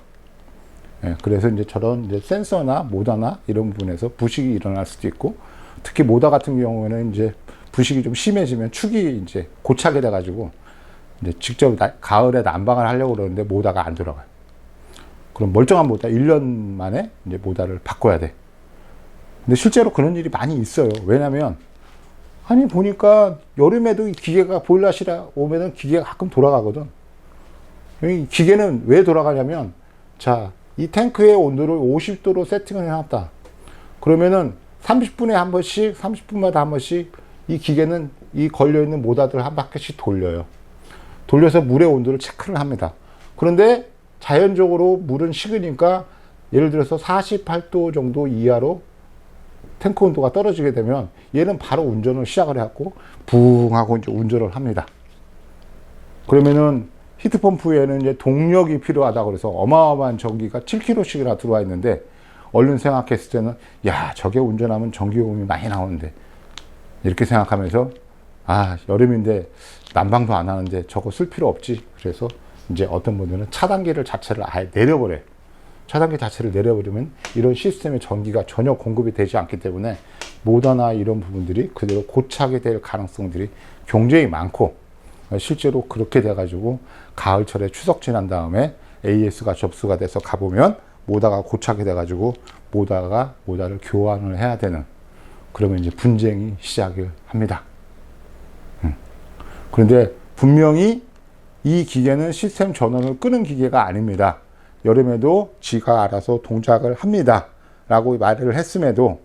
예, 그래서 이제 저런 이제 센서나 모터나 이런 부분에서 부식이 일어날 수도 있고, 특히 모터 같은 경우에는 이제 부식이 좀 심해지면 축이 이제 고착이 돼가지고 이제 직접 가을에 난방을 하려고 그러는데 모터가 안 돌아가요. 그럼 멀쩡한 모터 1년 만에 이제 모터를 바꿔야 돼. 근데 실제로 그런 일이 많이 있어요. 왜냐면 아니 보니까 여름에도 이 기계가 보일러실에 오면은 기계가 가끔 돌아가거든. 이 기계는 왜 돌아가냐면, 자, 이 탱크의 온도를 50도로 세팅을 해놨다. 그러면은 30분에 한 번씩, 30분마다 한 번씩 이 기계는 이 걸려있는 모다들을 한 바퀴씩 돌려요. 돌려서 물의 온도를 체크를 합니다. 그런데 자연적으로 물은 식으니까 예를 들어서 48도 정도 이하로 탱크 온도가 떨어지게 되면 얘는 바로 운전을 시작을 해갖고 붕 하고 이제 운전을 합니다. 그러면은 히트펌프에는 이제 동력이 필요하다 그래서 어마어마한 전기가 7kg씩이나 들어와 있는데 얼른 생각했을 때는 야, 저게 운전하면 전기요금이 많이 나오는데 이렇게 생각하면서 아, 여름인데 난방도 안 하는데 저거 쓸 필요 없지. 그래서 이제 어떤 분들은 차단기를 자체를 아예 내려버려요. 차단기 자체를 내려버리면 이런 시스템의 전기가 전혀 공급이 되지 않기 때문에 모터나 이런 부분들이 그대로 고착이 될 가능성들이 굉장히 많고, 실제로 그렇게 돼가지고 가을철에 추석 지난 다음에 AS가 접수가 돼서 가보면 모터가 고착이 돼가지고 모터를 교환을 해야 되는, 그러면 이제 분쟁이 시작을 합니다. 그런데 분명히 이 기계는 시스템 전원을 끄는 기계가 아닙니다. 여름에도 지가 알아서 동작을 합니다 라고 말을 했음에도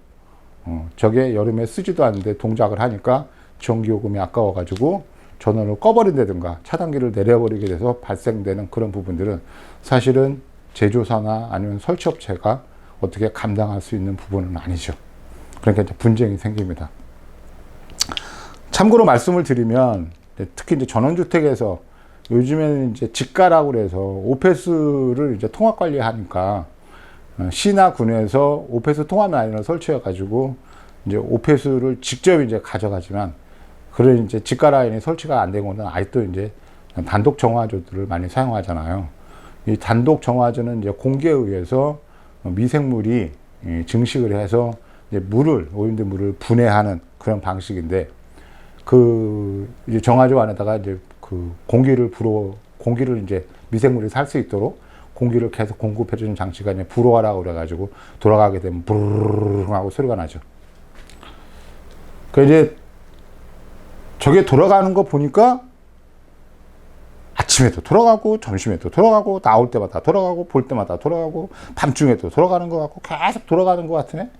저게 여름에 쓰지도 않는데 동작을 하니까 전기요금이 아까워 가지고 전원을 꺼버린다든가 차단기를 내려버리게 돼서 발생되는 그런 부분들은 사실은 제조사나 아니면 설치업체가 어떻게 감당할 수 있는 부분은 아니죠. 그러니까 이제 분쟁이 생깁니다. 참고로 말씀을 드리면 특히 이제 전원주택에서 요즘에는 이제 직가라고 그래서 오페스를 이제 통합 관리하니까 시나 군에서 오페스 통합 라인을 설치해 가지고 이제 오페스를 직접 이제 가져가지만, 그런 이제 직가 라인이 설치가 안 되고는 아직도 이제 단독 정화조들을 많이 사용하잖아요. 이 단독 정화조는 이제 공기에 의해서 미생물이 증식을 해서 이제 오염된 물을 분해하는 그런 방식인데, 그 이제 정화조 안에다가 이제 그 공기를 이제 미생물이 살 수 있도록 공기를 계속 공급해주는 장치가 이제 불호화라고 그래가지고 돌아가게 되면 부르르르 하고 소리가 나죠. 그 이제 저게 돌아가는 거 보니까 아침에도 돌아가고 점심에도 돌아가고 나올 때마다 돌아가고 볼 때마다 돌아가고 밤중에도 돌아가는 것 같고 계속 돌아가는 것 같으네.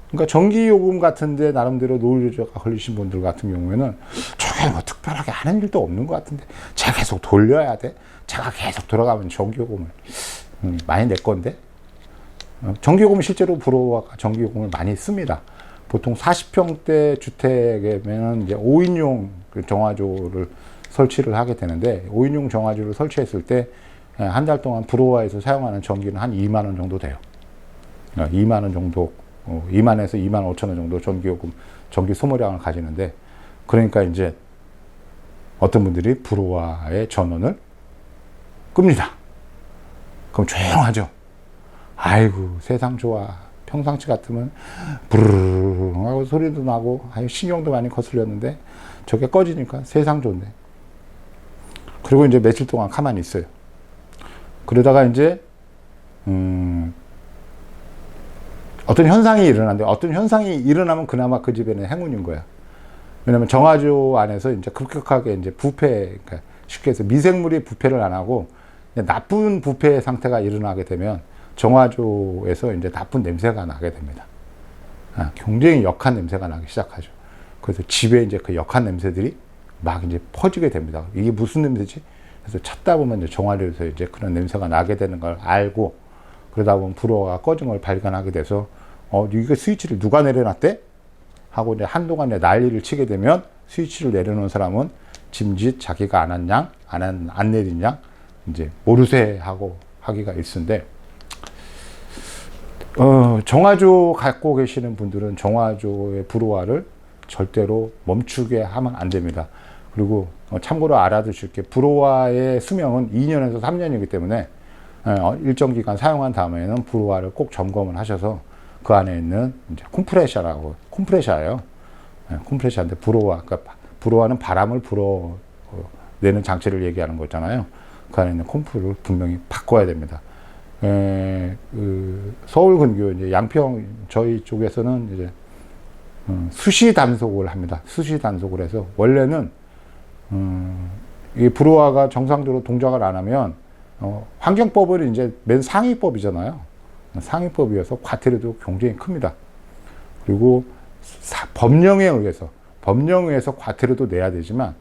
그러니까 전기요금 같은데 나름대로 노이즈가 걸리신 분들 같은 경우에는 저게 뭐 특별하게 하는 일도 없는 것 같은데 제가 계속 돌려야 돼? 제가 계속 돌아가면 전기요금을 많이 낼 건데? 전기요금은 실제로 불호화가 전기요금을 많이 씁니다. 보통 40평대 주택에는 이제 5인용 정화조를 설치를 하게 되는데, 5인용 정화조를 설치했을 때 한 달 동안 불호화에서 사용하는 전기는 한 2만 원 정도 돼요. 2만 원 정도, 2만에서 2만 5천 원 정도 전기 소모량을 가지는데, 그러니까 이제 어떤 분들이 불호화의 전원을 끕니다. 그럼 조용하죠. 아이고 세상 좋아. 평상시 같으면 부르르 하고 소리도 나고 신경도 많이 거슬렸는데 저게 꺼지니까 세상 좋네. 그리고 이제 며칠 동안 가만히 있어요. 그러다가 이제 어떤 현상이 일어나는데, 어떤 현상이 일어나면 그나마 그 집에는 행운인 거야. 왜냐면 정화조 안에서 이제 급격하게 이제 부패, 그러니까 쉽게 해서 미생물이 부패를 안 하고 나쁜 부패 상태가 일어나게 되면 정화조에서 이제 나쁜 냄새가 나게 됩니다. 굉장히 역한 냄새가 나기 시작하죠. 그래서 집에 이제 그 역한 냄새들이 막 이제 퍼지게 됩니다. 이게 무슨 냄새지? 그래서 찾다 보면 이제 정화조에서 이제 그런 냄새가 나게 되는 걸 알고, 그러다 보면 불호화가 꺼진 걸 발견하게 돼서 이거 스위치를 누가 내려놨대? 하고 이제 한동안 이제 난리를 치게 되면 스위치를 내려놓은 사람은 짐짓 자기가 안 내린 양 이제 모르쇠 하고 하기가 일쑤인데, 정화조 갖고 계시는 분들은 정화조의 불호화를 절대로 멈추게 하면 안 됩니다. 그리고 참고로 알아두실 게, 불호화의 수명은 2년에서 3년이기 때문에 일정 기간 사용한 다음에는 불호화를 꼭 점검을 하셔서 그 안에 있는 이제 컴프레셔예요. 컴프레셔인데 불호화, 그러니까 불호화는 바람을 불어내는 장치를 얘기하는 거잖아요. 그 안에 있는 컴프를 분명히 바꿔야 됩니다. 서울 근교 이제 양평 저희 쪽에서는 이제 수시 단속을 합니다. 수시 단속을 해서, 원래는 이 불호화가 정상적으로 동작을 안 하면 환경법은 이제 맨 상위법이잖아요. 상위법이어서 과태료도 굉장히 큽니다. 그리고 법령에 의해서 법령에서 과태료도 내야 되지만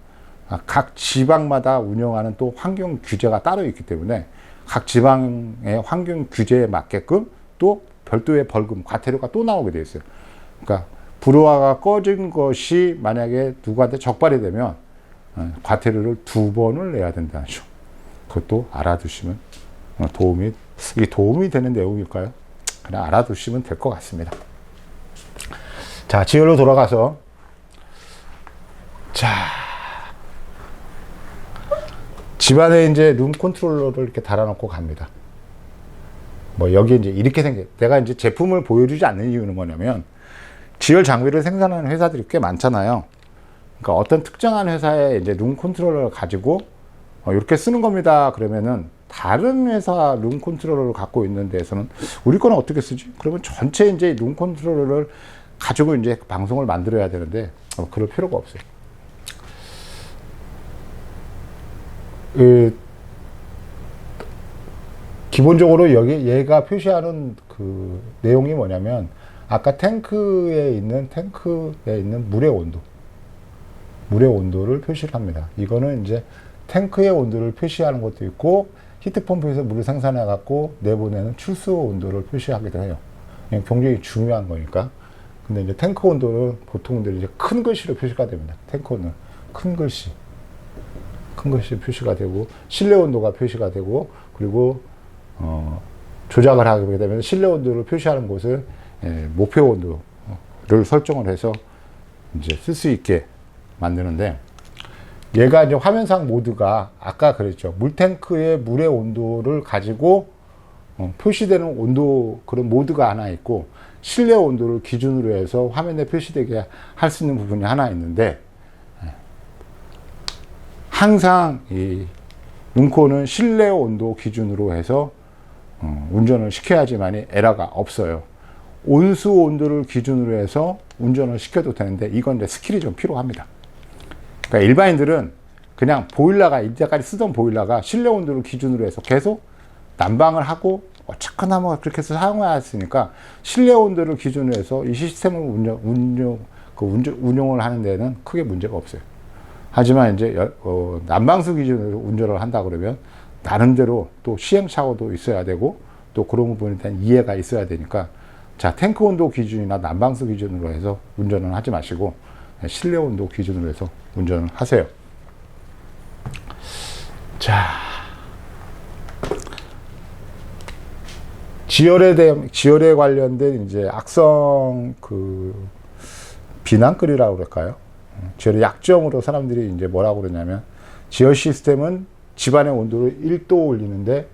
각 지방마다 운영하는 또 환경 규제가 따로 있기 때문에 각 지방의 환경 규제에 맞게끔 또 별도의 벌금, 과태료가 또 나오게 돼 있어요. 그러니까 불화가 꺼진 것이 만약에 누구한테 적발이 되면 과태료를 2번을 내야 된다는 점. 그것도 알아두시면 이게 도움이 되는 내용일까요? 그냥 알아두시면 될 것 같습니다. 자, 지열로 돌아가서 자, 집안에 이제 룸 컨트롤러를 이렇게 달아놓고 갑니다. 뭐 여기 이제 이렇게 내가 이제 제품을 보여주지 않는 이유는 뭐냐면 지열 장비를 생산하는 회사들이 꽤 많잖아요. 그러니까 어떤 특정한 회사의 이제 룸 컨트롤러를 가지고 이렇게 쓰는 겁니다. 그러면은 다른 회사 룸 컨트롤러를 갖고 있는 데에서는 우리 거는 어떻게 쓰지? 그러면 전체 이제 룸 컨트롤러를 가지고 이제 방송을 만들어야 되는데 그럴 필요가 없어요. 기본적으로 여기 얘가 표시하는 그 내용이 뭐냐면 아까 탱크에 있는 물의 온도를 표시를 합니다. 이거는 이제 탱크의 온도를 표시하는 것도 있고 히트펌프에서 물을 생산해 갖고 내보내는 출수 온도를 표시하기도 해요. 굉장히 중요한 거니까. 근데 이제 탱크 온도는 보통들 이제 큰 글씨로 표시가 됩니다. 탱크 온도는 큰 글씨 표시가 되고 실내 온도가 표시가 되고 그리고 조작을 하게 되면 실내 온도를 표시하는 곳을 목표 온도를 설정을 해서 이제 쓸 수 있게 만드는데 얘가 이제 화면상 모드가 아까 그랬죠. 물탱크의 물의 온도를 가지고 표시되는 온도 그런 모드가 하나 있고 실내 온도를 기준으로 해서 화면에 표시되게 할 수 있는 부분이 하나 있는데 항상 이 룸코는 실내 온도 기준으로 해서 운전을 시켜야지만이 에러가 없어요. 온수 온도를 기준으로 해서 운전을 시켜도 되는데 이건 이제 스킬이 좀 필요합니다. 그러니까 일반인들은 그냥 보일러가 이때까지 쓰던 보일러가 실내 온도를 기준으로 해서 계속 난방을 하고 어쨌거나 뭐 그렇게 해서 사용하였으니까 실내 온도를 기준으로 해서 이 시스템을 운용을 하는 데는 크게 문제가 없어요. 하지만 이제 난방수 기준으로 운전을 한다 그러면 나름대로 또 시행착오도 있어야 되고 또 그런 부분에 대한 이해가 있어야 되니까 자, 탱크 온도 기준이나 난방수 기준으로 해서 운전을 하지 마시고 실내 온도 기준으로 해서 운전을 하세요. 자, 지열에 관련된 이제 악성 비난글이라고 그럴까요? 지열의 약점으로 사람들이 이제 뭐라고 그러냐면 지열 시스템은 집안의 온도를 1도 올리는데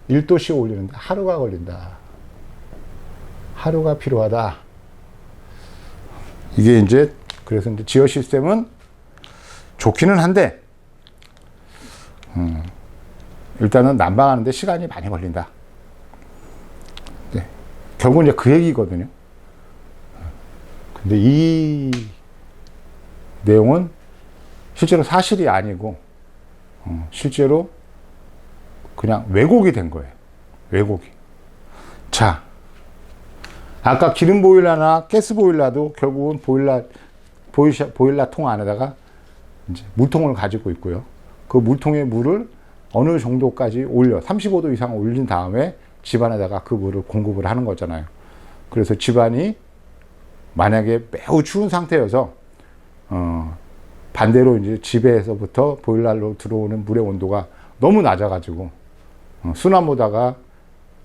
1도씩 올리는데 하루가 걸린다. 하루가 필요하다. 이게 이제 그래서 이제 지열 시스템은 좋기는 한데 일단은 난방하는데 시간이 많이 걸린다. 네. 결국은 이제 그 얘기거든요. 근데 이 내용은 실제로 사실이 아니고 실제로 그냥 왜곡이 된 거예요. 왜곡이. 자, 아까 기름 보일러나 가스 보일러도 결국은 보일러 통 안에다가 이제 물통을 가지고 있고요. 그 물통에 물을 어느 정도까지 올려 35도 이상 올린 다음에 집안에다가 그 물을 공급을 하는 거잖아요. 그래서 집안이 만약에 매우 추운 상태여서 반대로 이제 집에서부터 보일러로 들어오는 물의 온도가 너무 낮아가지고 수납보다가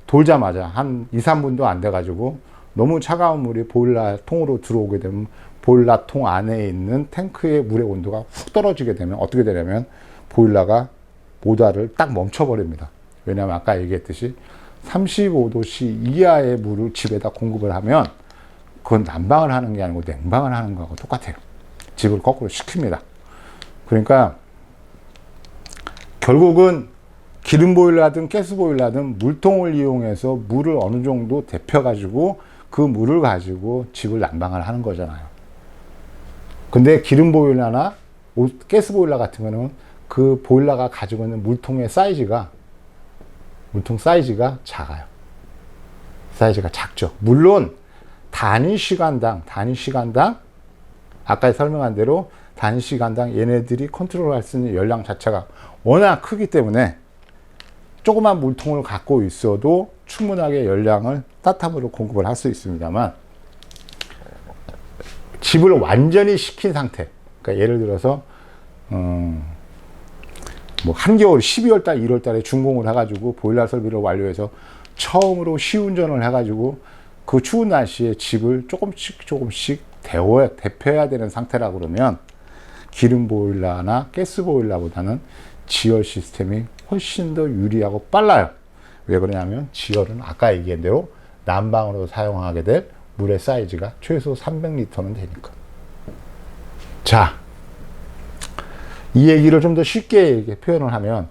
돌자마자 한 2, 3분도 안 돼가지고 너무 차가운 물이 보일러 통으로 들어오게 되면 보일러 통 안에 있는 탱크의 물의 온도가 훅 떨어지게 되면 어떻게 되냐면 보일러가 모터를 딱 멈춰버립니다. 왜냐하면 아까 얘기했듯이 35도씨 이하의 물을 집에다 공급을 하면 그건 난방을 하는 게 아니고 냉방을 하는 거하고 똑같아요. 집을 거꾸로 식힙니다. 그러니까 결국은 기름 보일러든 가스 보일러든 물통을 이용해서 물을 어느 정도 데펴가지고 그 물을 가지고 집을 난방을 하는 거잖아요. 근데 기름 보일러나 가스 보일러 같은 거는 그 보일러가 가지고 있는 물통 사이즈가 작아요. 사이즈가 작죠. 물론 단위 시간당 아까 설명한 대로 단시간당 얘네들이 컨트롤할 수 있는 열량 자체가 워낙 크기 때문에 조그만 물통을 갖고 있어도 충분하게 열량을 따뜻함으로 공급을 할 수 있습니다만, 집을 완전히 식힌 상태, 그러니까 예를 들어서 뭐 한겨울 12월 달 1월 달에 준공을 해가지고 보일러 설비를 완료해서 처음으로 시운전을 해가지고 그 추운 날씨에 집을 조금씩 데펴야 되는 상태라 그러면 기름 보일러나 가스 보일러보다는 지열 시스템이 훨씬 더 유리하고 빨라요. 왜 그러냐면 지열은 아까 얘기한 대로 난방으로 사용하게 될 물의 사이즈가 최소 300리터는 되니까. 자, 이 얘기를 좀 더 쉽게 표현을 하면,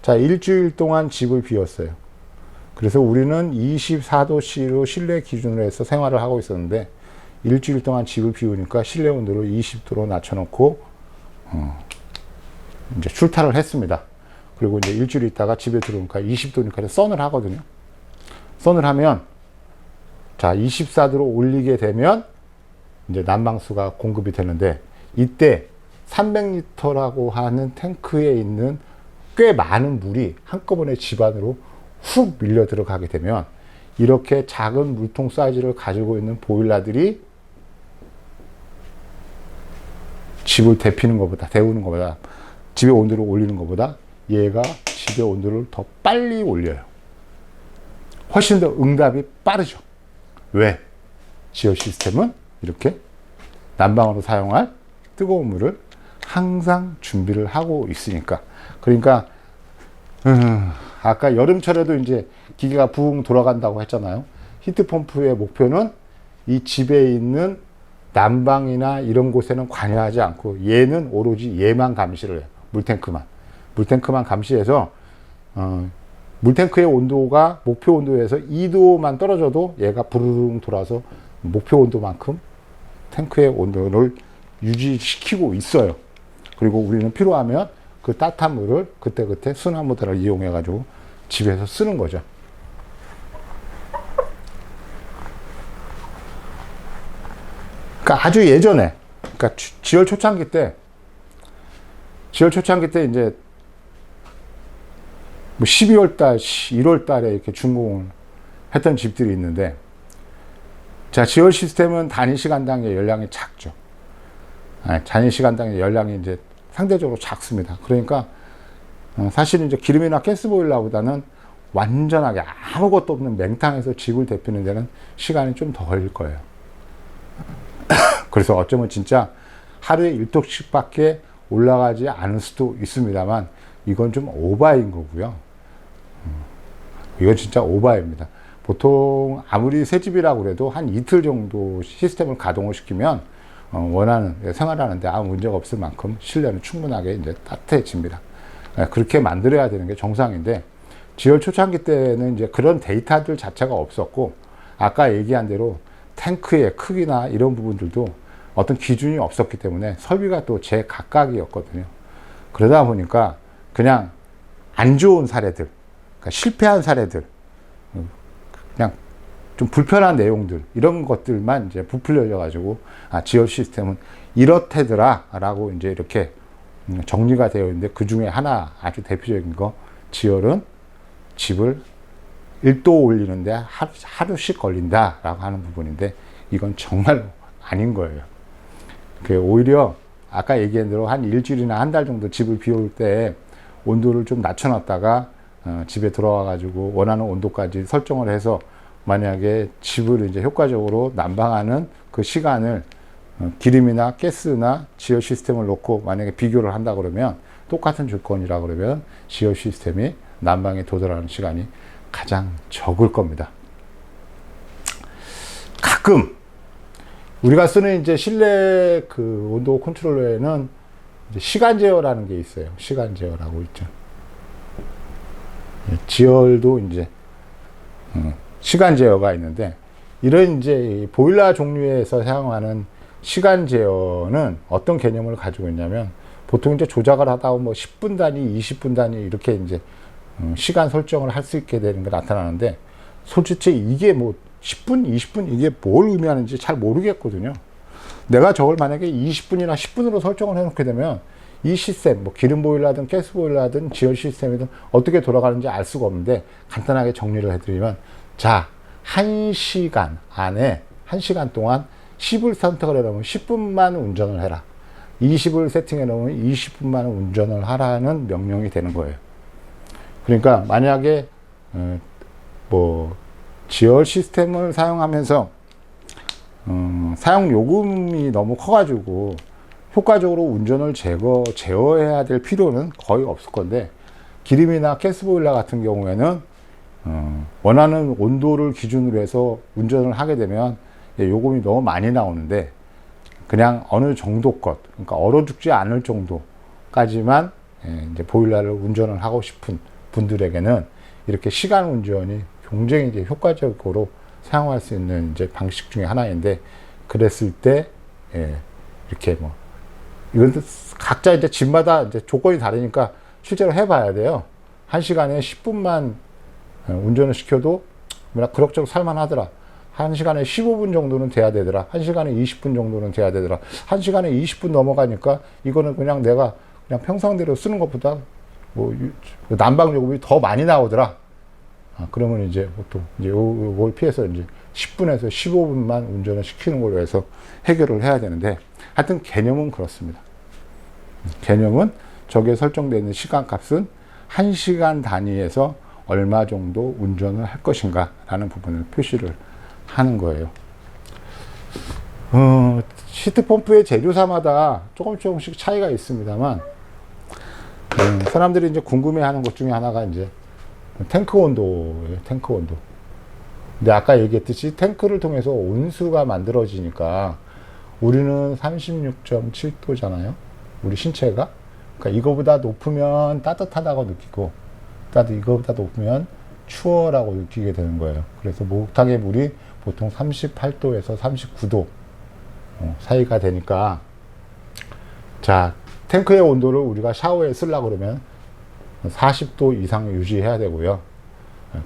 자, 일주일 동안 집을 비웠어요. 그래서 우리는 24도씨로 실내 기준으로 해서 생활을 하고 있었는데, 일주일 동안 집을 비우니까 실내 온도를 20도로 낮춰놓고 이제 출타를 했습니다. 그리고 이제 일주일 있다가 집에 들어오니까 20도니까 선을 하거든요. 선을 하면, 자, 24도로 올리게 되면 이제 난방수가 공급이 되는데, 이때 300리터라고 하는 탱크에 있는 꽤 많은 물이 한꺼번에 집 안으로 훅 밀려 들어가게 되면, 이렇게 작은 물통 사이즈를 가지고 있는 보일러들이 집을 데우는 것보다, 집의 온도를 올리는 것보다 얘가 집의 온도를 더 빨리 올려요. 훨씬 더 응답이 빠르죠. 왜? 지열 시스템은 이렇게 난방으로 사용할 뜨거운 물을 항상 준비를 하고 있으니까. 그러니까 아까 여름철에도 이제 기계가 붕 돌아간다고 했잖아요. 히트펌프의 목표는 이 집에 있는 난방이나 이런 곳에는 관여하지 않고 얘는 오로지 얘만 감시를 해요. 물탱크만 감시해서 물탱크의 온도가 목표 온도에서 2도만 떨어져도 얘가 부르릉 돌아서 목표 온도만큼 탱크의 온도를 유지시키고 있어요. 그리고 우리는 필요하면 그 따뜻한 물을 그때그때 순환 모드를 이용해 가지고 집에서 쓰는 거죠. 그러니까 아주 예전에, 그러니까 지열 초창기 때 이제 뭐 12월 달, 1월 달에 이렇게 준공을 했던 집들이 있는데, 자, 지열 시스템은 단위 시간당의 열량이 작죠. 단위 시간당의 열량이 이제 상대적으로 작습니다. 그러니까 사실 이제 기름이나 가스 보일러보다는 완전하게 아무것도 없는 맹탕에서 집을 데피는 데는 시간이 좀 더 걸릴 거예요. 그래서 어쩌면 진짜 하루에 1도씩밖에 올라가지 않을 수도 있습니다만, 이건 좀 오바인 거고요. 이건 진짜 오바입니다. 보통 아무리 새 집이라고 그래도 한 이틀 정도 시스템을 가동을 시키면 원하는 생활하는데 아무 문제가 없을 만큼 실내는 충분하게 이제 따뜻해집니다. 그렇게 만들어야 되는 게 정상인데, 지열 초창기 때는 이제 그런 데이터들 자체가 없었고, 아까 얘기한 대로 탱크의 크기나 이런 부분들도 어떤 기준이 없었기 때문에 설비가 또 제각각이었거든요. 그러다 보니까 그냥 안 좋은 사례들, 그러니까 실패한 사례들, 그냥 좀 불편한 내용들, 이런 것들만 이제 부풀려져 가지고, 아, 지열 시스템은 이렇대더라 라고 이제 이렇게 정리가 되어 있는데, 그 중에 하나 아주 대표적인 거, 지열은 집을 1도 올리는데 하루씩 걸린다 라고 하는 부분인데, 이건 정말 아닌 거예요. 오히려 아까 얘기한 대로 한 일주일이나 한 달 정도 집을 비울 때 온도를 좀 낮춰놨다가 집에 들어와 가지고 원하는 온도까지 설정을 해서, 만약에 집을 이제 효과적으로 난방하는 그 시간을 기름이나 가스나 지열 시스템을 놓고 만약에 비교를 한다 그러면, 똑같은 조건이라 그러면 지열 시스템이 난방에 도달하는 시간이 가장 적을 겁니다. 가끔 우리가 쓰는 이제 실내 그 온도 컨트롤러에는 이제 시간 제어라는 게 있어요. 시간 제어라고 있죠. 지열도 이제 시간 제어가 있는데, 이런 이제 보일러 종류에서 사용하는 시간 제어는 어떤 개념을 가지고 있냐면, 보통 이제 조작을 하다 보면 뭐 10분 단위, 20분 단위 이렇게 이제 시간 설정을 할 수 있게 되는 게 나타나는데, 솔직히 이게 뭐 10분, 20분 이게 뭘 의미하는지 잘 모르겠거든요. 내가 저걸 만약에 20분이나 10분으로 설정을 해놓게 되면 이 시스템, 뭐 기름 보일러든 가스 보일러든 지열 시스템이든 어떻게 돌아가는지 알 수가 없는데 간단하게 정리를 해드리면, 자, 1시간 안에 1시간 동안 10을 선택을 해놓으면 10분만 운전을 해라. 20을 세팅해 놓으면 20분만 운전을 하라는 명령이 되는 거예요. 그러니까 만약에 뭐 지열 시스템을 사용하면서 사용 요금이 너무 커가지고 효과적으로 운전을 제어해야 될 필요는 거의 없을 건데, 기름이나 가스보일러 같은 경우에는 원하는 온도를 기준으로 해서 운전을 하게 되면 요금이 너무 많이 나오는데, 그냥 어느 정도 것, 그러니까 얼어 죽지 않을 정도까지만 이제 보일러를 운전을 하고 싶은 분들에게는 이렇게 시간 운전이 굉장히 이제 효과적으로 사용할 수 있는 이제 방식 중에 하나인데, 그랬을 때 이렇게 뭐 이건 각자 이제 집마다 이제 조건이 다르니까 실제로 해봐야 돼요. 1시간에 10분만 운전을 시켜도 그럭저럭 살만하더라. 1시간에 15분 정도는 돼야 되더라. 1시간에 20분 정도는 돼야 되더라. 1시간에 20분 넘어가니까 이거는 그냥 내가 그냥 평상대로 쓰는 것보다 뭐 난방 요금이 더 많이 나오더라. 그러면 이제 보통 이제 요걸 피해서 이제 10분에서 15분만 운전을 시키는 걸로 해서 해결을 해야 되는데, 하여튼 개념은 그렇습니다. 개념은 저기에 설정되어 있는 시간 값은 1시간 단위에서 얼마 정도 운전을 할 것인가 라는 부분을 표시를 하는 거예요. 히트펌프의 제조사마다 조금씩 차이가 있습니다만, 사람들이 이제 궁금해 하는 것 중에 하나가 이제 탱크 온도예요. 탱크 온도. 근데 아까 얘기했듯이 탱크를 통해서 온수가 만들어지니까 우리는 36.7도잖아요. 우리 신체가. 그러니까 이거보다 높으면 따뜻하다고 느끼고, 이거보다 높으면 추워라고 느끼게 되는 거예요. 그래서 목욕탕의 물이 보통 38도에서 39도 사이가 되니까, 자, 탱크의 온도를 우리가 샤워에 쓰려고 그러면 40도 이상 유지해야 되고요.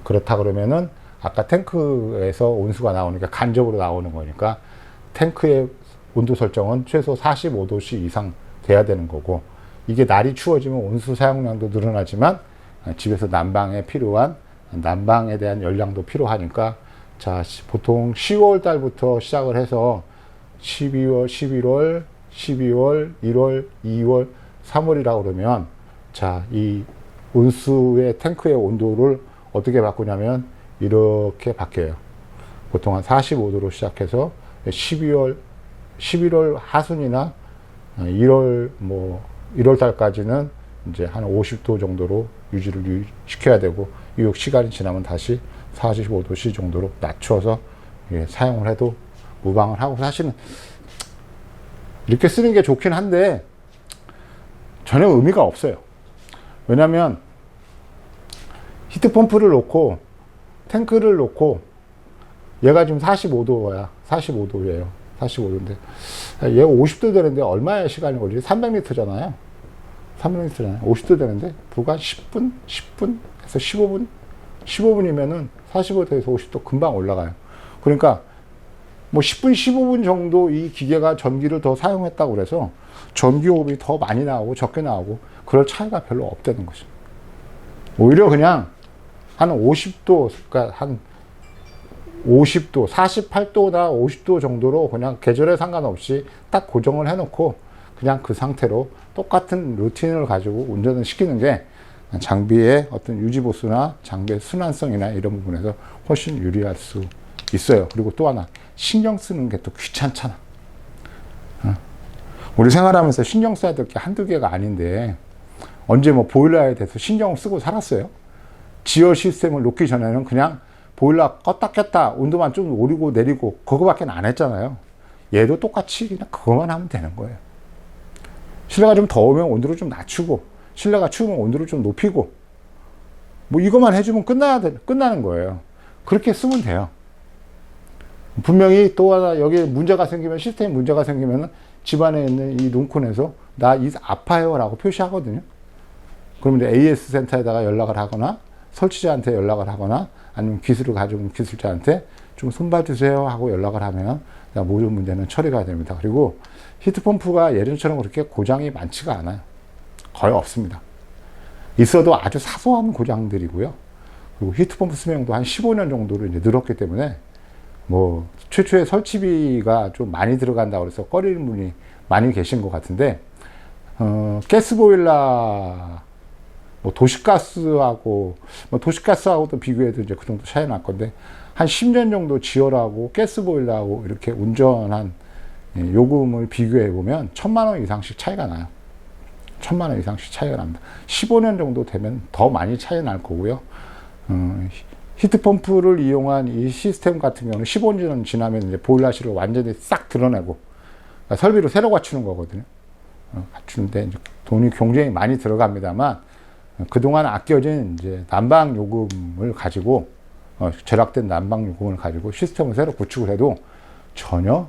그렇다 그러면은 아까 탱크에서 온수가 나오니까 간접으로 나오는 거니까 탱크의 온도 설정은 최소 45도씨 이상 돼야 되는 거고, 이게 날이 추워지면 온수 사용량도 늘어나지만 집에서 난방에 필요한 난방에 대한 열량도 필요하니까, 자, 보통 10월 달부터 시작을 해서 12월, 11월, 12월, 1월, 2월, 3월이라고 그러면, 자, 이 온수의 탱크의 온도를 어떻게 바꾸냐면 이렇게 바뀌어요. 보통 한 45도로 시작해서 11월 하순이나 1월 달까지는 이제 한 50도 정도로 유지를 시켜야 되고, 이 시간이 지나면 다시 45도씨 정도로 낮춰서 사용을 해도 무방을 하고, 사실은 이렇게 쓰는 게 좋긴 한데 전혀 의미가 없어요. 왜냐면 히트펌프를 놓고 탱크를 놓고 얘가 지금 45도야. 45도예요. 45도인데 얘가 50도 되는데 얼마의 시간이 걸리지? 300리터잖아요. 300리터잖아요. 50도 되는데 불과 10분에서 15분? 15분이면은 45도에서 50도 금방 올라가요. 그러니까 뭐 10분, 15분 정도 이 기계가 전기를 더 사용했다고 그래서 전기요금이 더 많이 나오고 적게 나오고 그럴 차이가 별로 없다는 거죠. 오히려 그냥 한 50도, 그러니까 한 50도, 48도나 50도 정도로 그냥 계절에 상관없이 딱 고정을 해놓고 그냥 그 상태로 똑같은 루틴을 가지고 운전을 시키는 게 장비의 어떤 유지보수나 장비의 순환성이나 이런 부분에서 훨씬 유리할 수 있어요. 그리고 또 하나, 신경 쓰는 게 또 귀찮잖아. 우리 생활하면서 신경 써야 될 게 한두 개가 아닌데 언제 뭐 보일러에 대해서 신경을 쓰고 살았어요? 지열 시스템을 놓기 전에는 그냥 보일러 껐다 켰다 온도만 좀 오르고 내리고 그거밖에 안 했잖아요. 얘도 똑같이 그냥 그거만 하면 되는 거예요. 실내가 좀 더우면 온도를 좀 낮추고, 실내가 추우면 온도를 좀 높이고, 뭐 이것만 해주면 끝나는 거예요. 그렇게 쓰면 돼요. 분명히 또 하나 여기에 문제가 생기면, 시스템에 문제가 생기면 집안에 있는 이 룸콘에서 나 이 아파요 라고 표시하거든요. 그러면 이제 AS 센터에다가 연락을 하거나 설치자한테 연락을 하거나 아니면 기술을 가지고 있는 기술자한테 좀 손봐주세요 하고 연락을 하면 모든 문제는 처리가 됩니다. 그리고 히트펌프가 예전처럼 그렇게 고장이 많지가 않아요. 거의 없습니다. 있어도 아주 사소한 고장들이고요. 그리고 히트펌프 수명도 한 15년 정도로 이제 늘었기 때문에 뭐 최초에 설치비가 좀 많이 들어간다고 해서 꺼리는 분이 많이 계신 것 같은데, 가스보일러, 뭐 도시가스하고도 비교해도 이제 그 정도 차이 날 건데, 한 10년 정도 지열하고 가스보일러하고 이렇게 운전한 요금을 비교해 보면 1,000만 원 이상씩 차이가 나요. 1,000만 원 이상씩 차이가 납니다. 15년 정도 되면 더 많이 차이 날 거고요. 히트펌프를 이용한 이 시스템 같은 경우는 15년 지나면 이제 보일러실을 완전히 싹 드러내고, 그러니까 설비로 새로 갖추는 거거든요. 갖추는데 이제 돈이 굉장히 많이 들어갑니다만, 그동안 아껴진 이제 난방 요금을 가지고, 절약된 난방 요금을 가지고 시스템을 새로 구축을 해도 전혀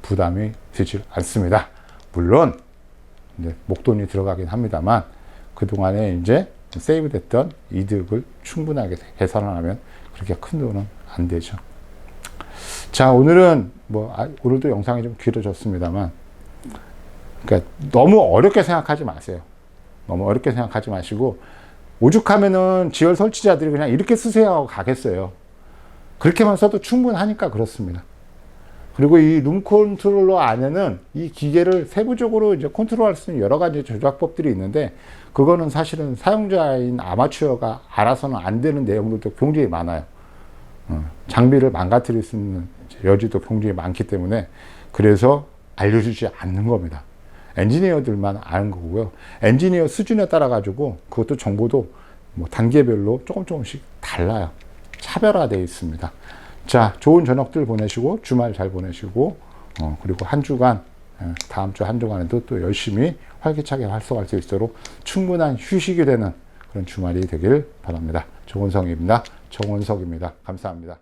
부담이 되지 않습니다. 물론 이제 목돈이 들어가긴 합니다만, 그동안에 이제 세이브 됐던 이득을 충분하게 계산을 하면 그렇게 큰 돈은 안 되죠. 자, 오늘은 오늘도 영상이 좀 길어졌습니다만, 그러니까 너무 어렵게 생각하지 마세요. 너무 어렵게 생각하지 마시고, 오죽하면은 지열 설치자들이 그냥 이렇게 쓰세요 하고 가겠어요. 그렇게만 써도 충분하니까 그렇습니다. 그리고 이 룸 컨트롤러 안에는 이 기계를 세부적으로 이제 컨트롤할 수 있는 여러 가지 조작법들이 있는데, 그거는 사실은 사용자인 아마추어가 알아서는 안 되는 내용들도 굉장히 많아요. 장비를 망가뜨릴 수 있는 여지도 굉장히 많기 때문에, 그래서 알려주지 않는 겁니다. 엔지니어들만 아는 거고요. 엔지니어 수준에 따라 가지고 그것도 정보도 뭐 단계별로 조금씩 달라요. 차별화되어 있습니다. 자, 좋은 저녁들 보내시고 주말 잘 보내시고, 그리고 한 주간, 다음 주 한 주간에도 또 열심히 활기차게 활성화할 수 있도록 충분한 휴식이 되는 그런 주말이 되길 바랍니다. 정원석입니다. 감사합니다.